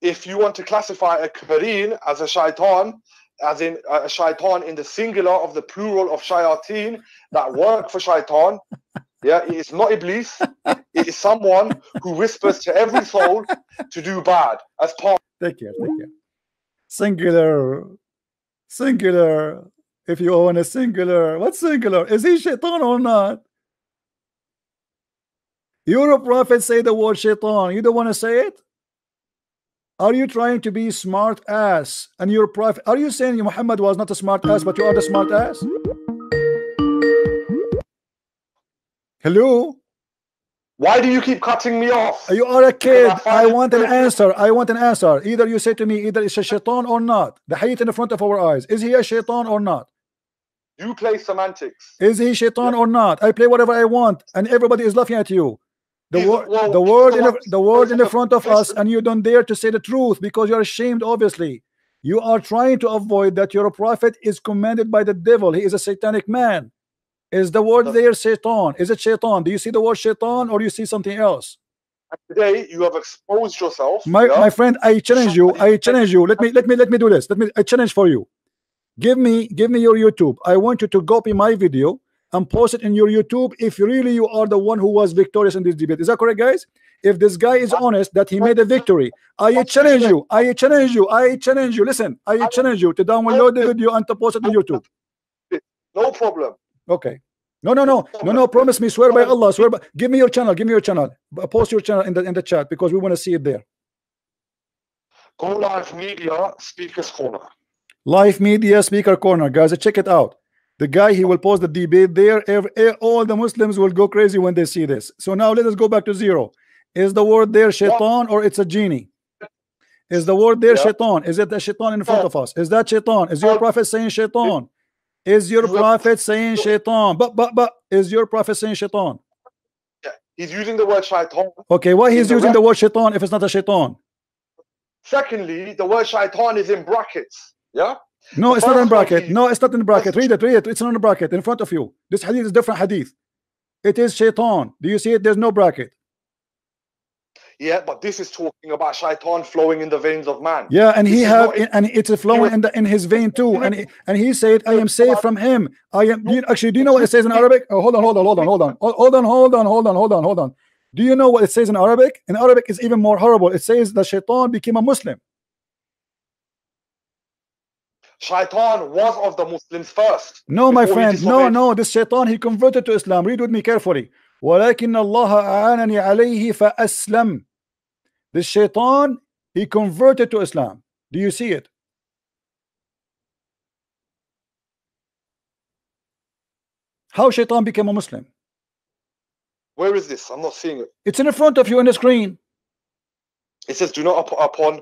If you want to classify a Qareen as a Shaitan, as in a Shaitan in the singular of the plural of Shayateen that work for Shaitan, yeah, it is not Iblis. It is someone who whispers to every soul to do bad as part. Take care. Singular. If you own a singular, what's singular? Is he Shaitan or not? Your prophet say the word Shaitan. You don't want to say it? Are you trying to be smart ass? And your prophet, are you saying Muhammad was not a smart ass, but you are the smart ass? Hello? Why do you keep cutting me off? You are a kid. I want an answer. I want an answer. Either you say to me, either it's a Shaitan or not. The hadith in the front of our eyes. Is he a Shaitan or not? You play semantics. Is he Shaitan or not? I play whatever I want, and everybody is laughing at you. The word in the front of us, and you don't dare to say the truth because you're ashamed. Obviously, you are trying to avoid that your prophet is commanded by the devil. He is a satanic man. Is the word there Shaitan? Is it Shaitan? Do you see the word Shaitan, or do you see something else? Today you have exposed yourself. My friend, I challenge you. Let me do this. I challenge for you. Give me your YouTube. I want you to copy my video and post it in your YouTube if really you are the one who was victorious in this debate. Is that correct, guys? If this guy is honest that he made a victory, I challenge you. Listen, I challenge you to download the video and to post it on YouTube. No problem. Okay. No. Promise me. Swear by Allah. Swear by. Give me your channel. Post your channel in the chat because we want to see it there. Go Live Media Speakers Corner. Live Media Speaker Corner, guys. Check it out. The guy, he will post the debate there. All the Muslims will go crazy when they see this. So now let us go back to zero. Is the word there Shaitan or it's a genie? Is the word there Shaitan? Is it the Shaitan in front of us? Is that Shaitan? Is your prophet saying Shaitan? Is your prophet saying Shaitan? But is your prophet saying Shaitan? Yeah, he's using the word Shaitan. Okay, why he's using the word Shaitan if it's not a Shaitan? Secondly, the word Shaitan is in brackets. Yeah. No, it's not in bracket. No, it's not in bracket. Read it. It's not in bracket in front of you. This hadith is different hadith. It is Shaitan. Do you see it? There's no bracket. Yeah, but this is talking about shaitan flowing in the veins of man. Yeah, and This he is have not- and it's flowing in his vein too, and he said, I am safe from him. I am. Actually, do you know what it says in Arabic? Oh, hold on. Do you know what it says in Arabic? In Arabic, it's even more horrible. It says that shaitan became a Muslim. Shaitan was of the Muslims first. No, my friend. No. This shaitan, he converted to Islam. Read with me carefully. ولكن الله أعانني عليه فأسلم. This shaitan, he converted to Islam. Do you see it? How shaitan became a Muslim? Where is this? I'm not seeing it. It's in front of you on the screen. It says, do not upon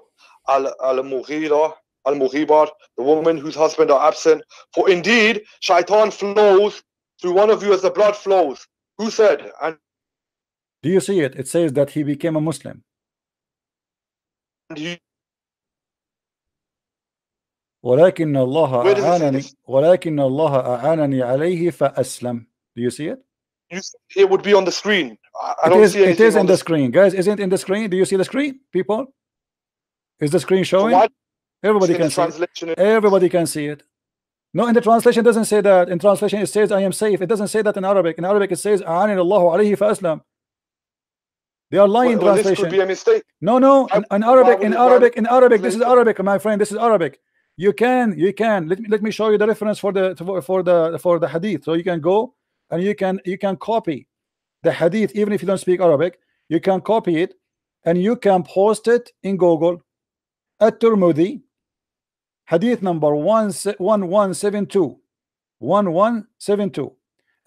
al-Mughibar, the woman whose husband are absent. For indeed, shaitan flows through one of you as the blood flows. Who said? And do you see it? It says that he became a Muslim. ولكن الله أعانني عليه فأسلم. Do you see it? It would be on the screen. It is in the screen, guys. Isn't it in the screen? Do you see the screen, people? Is the screen showing? So everybody can see it. Everybody can see it. No, in the translation it doesn't say that. In translation it says I am safe. It doesn't say that in Arabic. In Arabic it says أعانني الله عليه فأسلم. They are lying translation. This could be a mistake. No. In Arabic. This is Arabic, my friend. This is Arabic. You can. Let me show you the reference for the hadith. So you can go and you can copy the hadith even if you don't speak Arabic. You can copy it and you can post it in Google. At-Tirmidhi, hadith number 1172. 1172.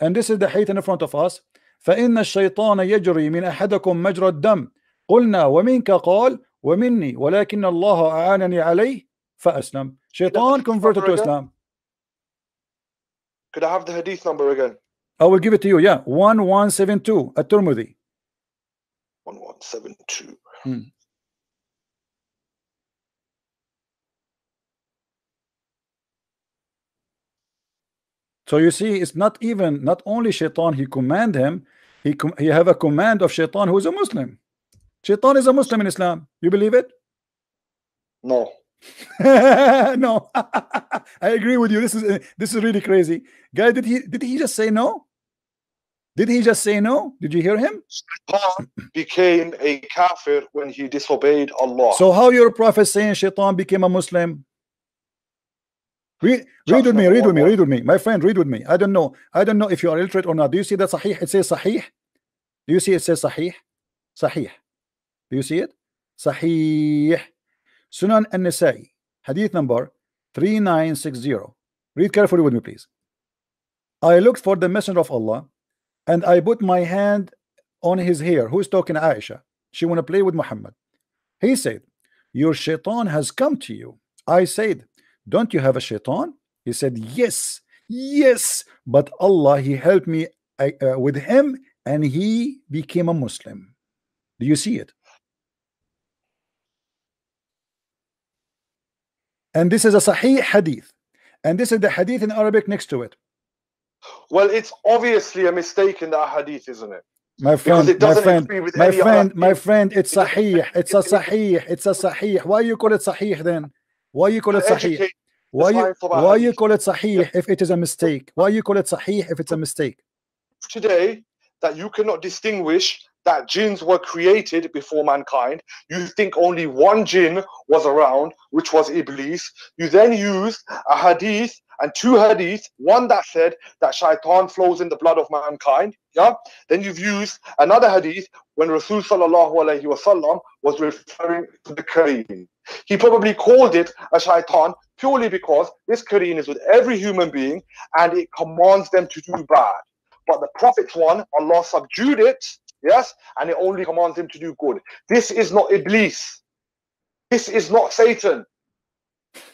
And this is the hadith in front of us. فإن الشيطان يجري من أحدكم مجرى الدم قلنا ومنك قال ومني ولكن الله أعانني عليه فأسلم. Shaitan converted to Islam. Could I have the hadith number again? I will give it to you. Yeah, 1172 At-Tirmidhi. 1172. So you see, it's not only shaitan he command him, he have a command of shaitan who is a Muslim. Shaitan is a Muslim in Islam. You believe it? No. No. I agree with you. This is really crazy. Guy, did he just say no? Did he just say no? Did you hear him? Shaitan became a kafir when he disobeyed Allah. So how your prophet saying shaitan became a Muslim? Read with me, my friend. Read with me. I don't know if you are illiterate or not. Do you see that Sahih? It says Sahih. Do you see it says Sahih? Sahih. Do you see it? Sahih. Sunan an-Nasa'i, hadith number 3960. Read carefully with me, please. I looked for the messenger of Allah, and I put my hand on his hair. Who's talking? Aisha. She want to play with Muhammad. He said, your shaitan has come to you. I said, don't you have a shaitan? He said, yes, but Allah, he helped me with him and he became a Muslim. Do you see it? And this is a Sahih hadith, and this is the hadith in Arabic next to it. Well, it's obviously a mistake in that hadith, isn't it? My friend, it's Sahih. It's a Sahih. Why you call it Sahih then? Why you call it Sahih? Why you call it Sahih if it is a mistake? Why you call it Sahih if it's a mistake? Today, that you cannot distinguish that jinns were created before mankind. You think only one jinn was around, which was Iblis. You then used a hadith and two hadiths, one that said that shaitan flows in the blood of mankind. Yeah. Then you've used another hadith when Rasul sallallahu alaihi wasallam was referring to the Kareem. He probably called it a shaitan purely because this Kareem is with every human being and it commands them to do bad. But the Prophet's one, Allah subdued it, yes, and it only commands him to do good. This is not Iblis. This is not Satan.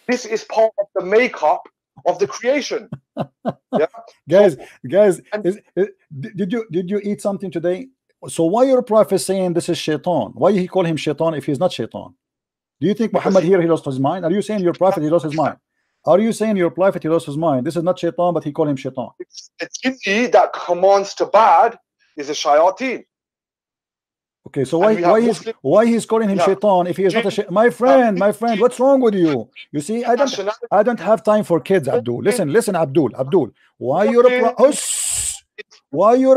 This is part of the makeup of the creation. Yeah? Guys, did you eat something today? So why your prophet saying this is shaitan? Why he call him shaitan if he's not shaitan? Do you think Muhammad here he lost his mind? Are you saying your prophet he lost his mind? Are you saying your prophet he lost his mind? This is not shaitan, but he called him shaitan. The jinni that commands to bad is a shayateen. Okay, so And we have why he's calling him shaitan if he is not a shaitan? My friend, what's wrong with you? You see, I don't have time for kids, Abdul. Listen, Abdul. Why you're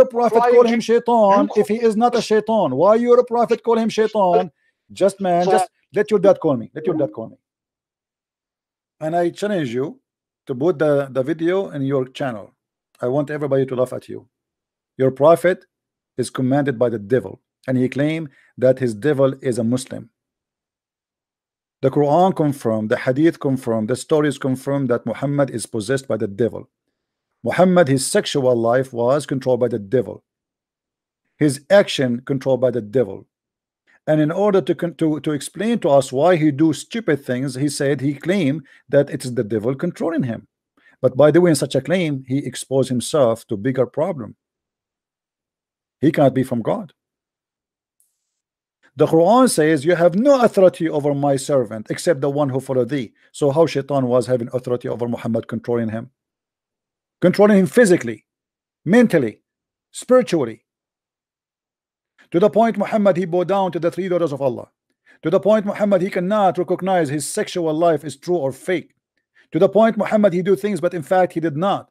a prophet call him shaitan if he is not a shaitan? Why you're a prophet call him shaitan? Just let your dad call me. And I challenge you to put the video in your channel. I want everybody to laugh at you. Your prophet is commanded by the devil, and he claimed that his devil is a Muslim. The Quran confirmed, the Hadith confirmed, the stories confirmed that Muhammad is possessed by the devil. Muhammad, his sexual life was controlled by the devil. His action controlled by the devil. And in order to explain to us why he do stupid things, he claimed that it is the devil controlling him. But by the way, in such a claim, he exposed himself to bigger problem. He cannot be from God. The Quran says, you have no authority over my servant except the one who followed thee. So how shaitan was having authority over Muhammad, controlling him physically, mentally, spiritually, to the point Muhammad he bowed down to the three daughters of Allah, to the point Muhammad he cannot recognize his sexual life is true or fake, to the point Muhammad he do things but in fact he did not.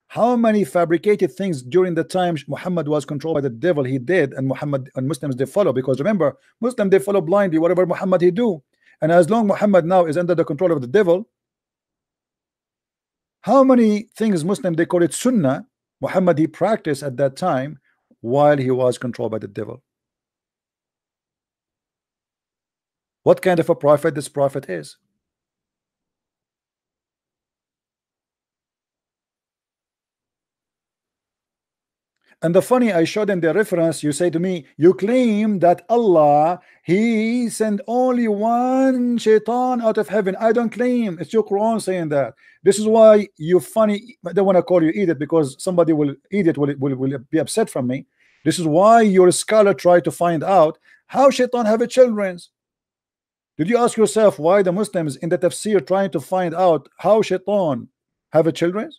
How many fabricated things during the time Muhammad was controlled by the devil he did, and Muhammad and Muslims they follow, because remember, Muslims they follow blindly whatever Muhammad he do. And as long Muhammad now is under the control of the devil, how many things Muslim they call it sunnah Muhammad he practiced at that time while he was controlled by the devil? What kind of a prophet this prophet is? And the funny, I showed them the reference. You say to me, you claim that Allah, he sent only one shaitan out of heaven. I don't claim. It's your Quran saying that. This is why you funny. I don't want to call you idiot because somebody will idiot will be upset from me. This is why your scholar tried to find out how shaitan have a children. Did you ask yourself why the Muslims in the tafsir trying to find out how shaitan have a children?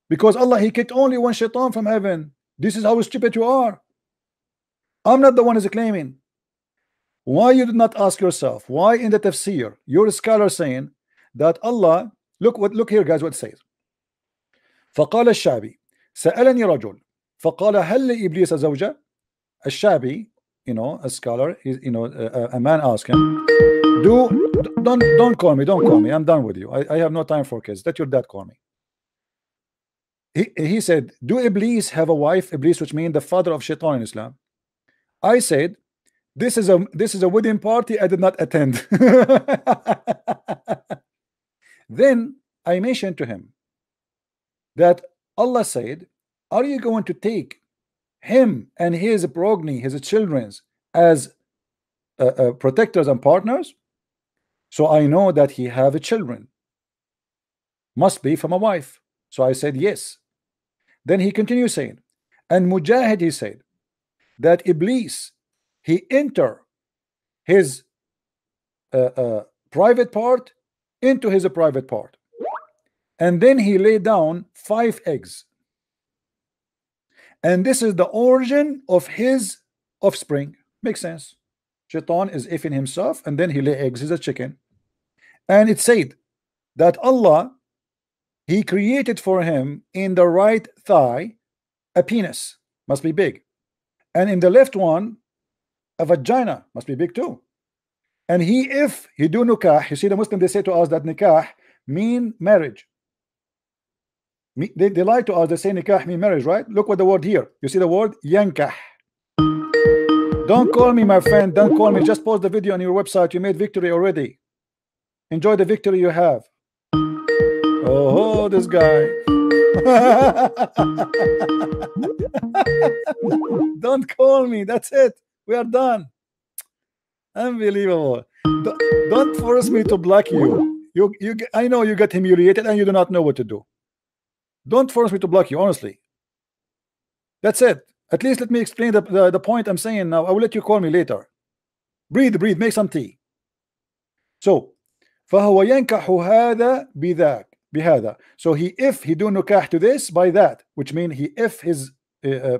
Because Allah he kicked only one shaitan from heaven. This is how stupid you are. I'm not the one who's claiming. Why you did not ask yourself why in the tafsir your scholar saying that Allah, look here guys what it says. فقال الشعبي سألني رجل فقال هل لإبليس زوجة. الشعبي, you know, a scholar, a man asked him, don't call me, I'm done with you. I have no time for kids. Let your dad call me. He said, do Iblis have a wife? Iblis, which means the father of shaitan in Islam. I said, this is a wedding party I did not attend. Then I mentioned to him that Allah said, are you going to take him and his progeny, his children, as protectors and partners? So I know that he have children, must be from a wife. So I said yes. Then he continues saying, and Mujahid he said that Iblis he enter his private part into his private part, and then he lay down 5 eggs, and this is the origin of his offspring. Makes sense. Shaitan is ifing himself, and then he lay eggs. He's a chicken, and it said that Allah he created for him in the right thigh a penis, must be big, and in the left one a vagina, must be big too. And if he do nikah, you see the Muslim they say to us that nikah mean marriage. They lie to us, they say nikah mean marriage, right? Look what the word here, you see the word yankah. Don't call me my friend, don't call me, just post the video on your website. You made victory already. Enjoy the victory you have. Oh, this guy. Don't call me. That's it. We are done. Unbelievable. Don't force me to block you. I know you get humiliated and you do not know what to do. Don't force me to block you, honestly. That's it. At least let me explain the point I'm saying now. I will let you call me later. Breathe, make some tea. So, فهو ينكح هذا بذاك بهذا. So if he do nikah to this by that, which means he if his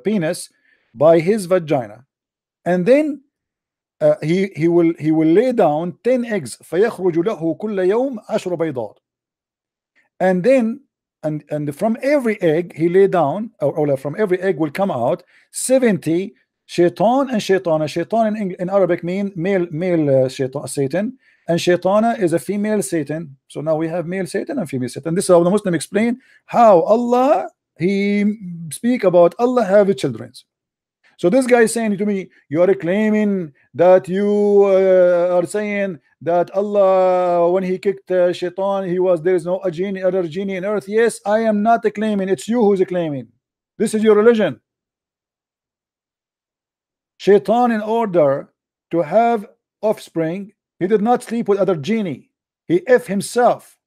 penis by his vagina. and then he will lay down 10 eggs. فيخرج له كل يوم 10 بيضات. And then and from every egg he lay down, or from every egg will come out 70 shaitan and shaitana. Shaitan in Arabic mean male shaitan, Satan, and shaitana is a female Satan. So now we have male Satan and female Satan. This is how the Muslim explain how Allah, he speak about Allah have children. So this guy is saying to me, you are claiming that you are saying that Allah, when he kicked shaitan, there is no other genie in earth. Yes, I am not claiming, it's you who's claiming. This is your religion. Shaitan, in order to have offspring, he did not sleep with other genie. He F himself.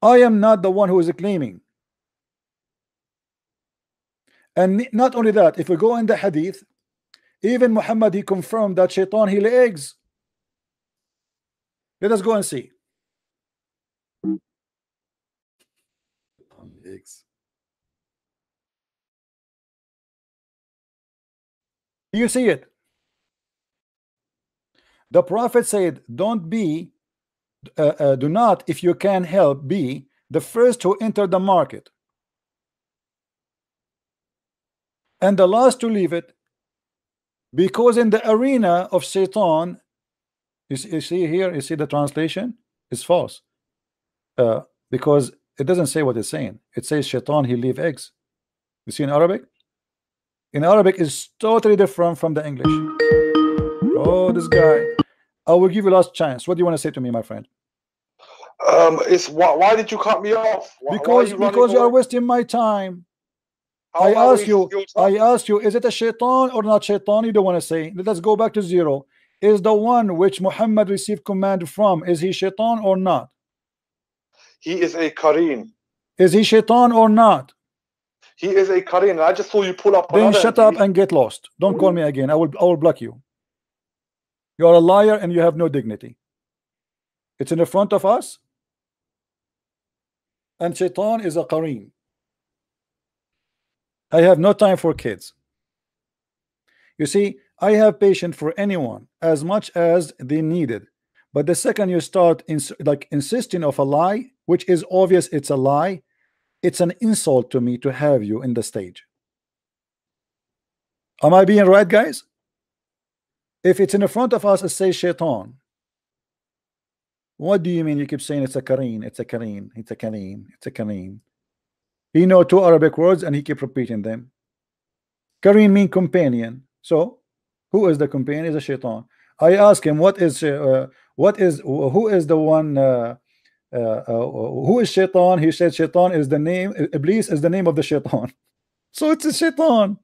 I am not the one who is claiming. And not only that, if we go in the hadith, even Muhammad, he confirmed that shaitan, he lay eggs. Let us go and see. Eggs. You see it. The Prophet said, don't be, do not, if you can help, be the first to enter the market and the last to leave it, because in the arena of Satan, you see here, you see the translation is false, because it doesn't say what it's saying. It says shaitan, he leave eggs. You see in Arabic? In Arabic is totally different from the English. Oh, this guy. I will give you last chance. What do you want to say to me, my friend? It's why did you cut me off? Because you are wasting my time. I ask you, is it a shaitan or not shaitan? You don't want to say. Let's go back to zero. Is the one which Muhammad received command from, is he shaitan or not? He is a Kareem. Is he shaitan or not? He is a Kareem. I just saw you pull up. Then shut up and get lost. Don't call me again. I will block you. You are a liar and you have no dignity. It's in the front of us. And shaitan is a Kareem. I have no time for kids. You see, I have patience for anyone as much as they needed. But the second you start insisting of a lie, which is obvious it's a lie, it's an insult to me to have you in the stage. Am I being right, guys? If it's in the front of us, it says shaitan. What do you mean? You keep saying it's a Kareem, it's a Kareem, it's a Kareem, it's a Kareem. He know 2 Arabic words and he keep repeating them. Kareem mean companion. So who is the companion? Is a shaitan. I ask him, who is the one, who is shaitan? He said shaitan is the name, Iblis is the name of the shaitan. So it's a shaitan.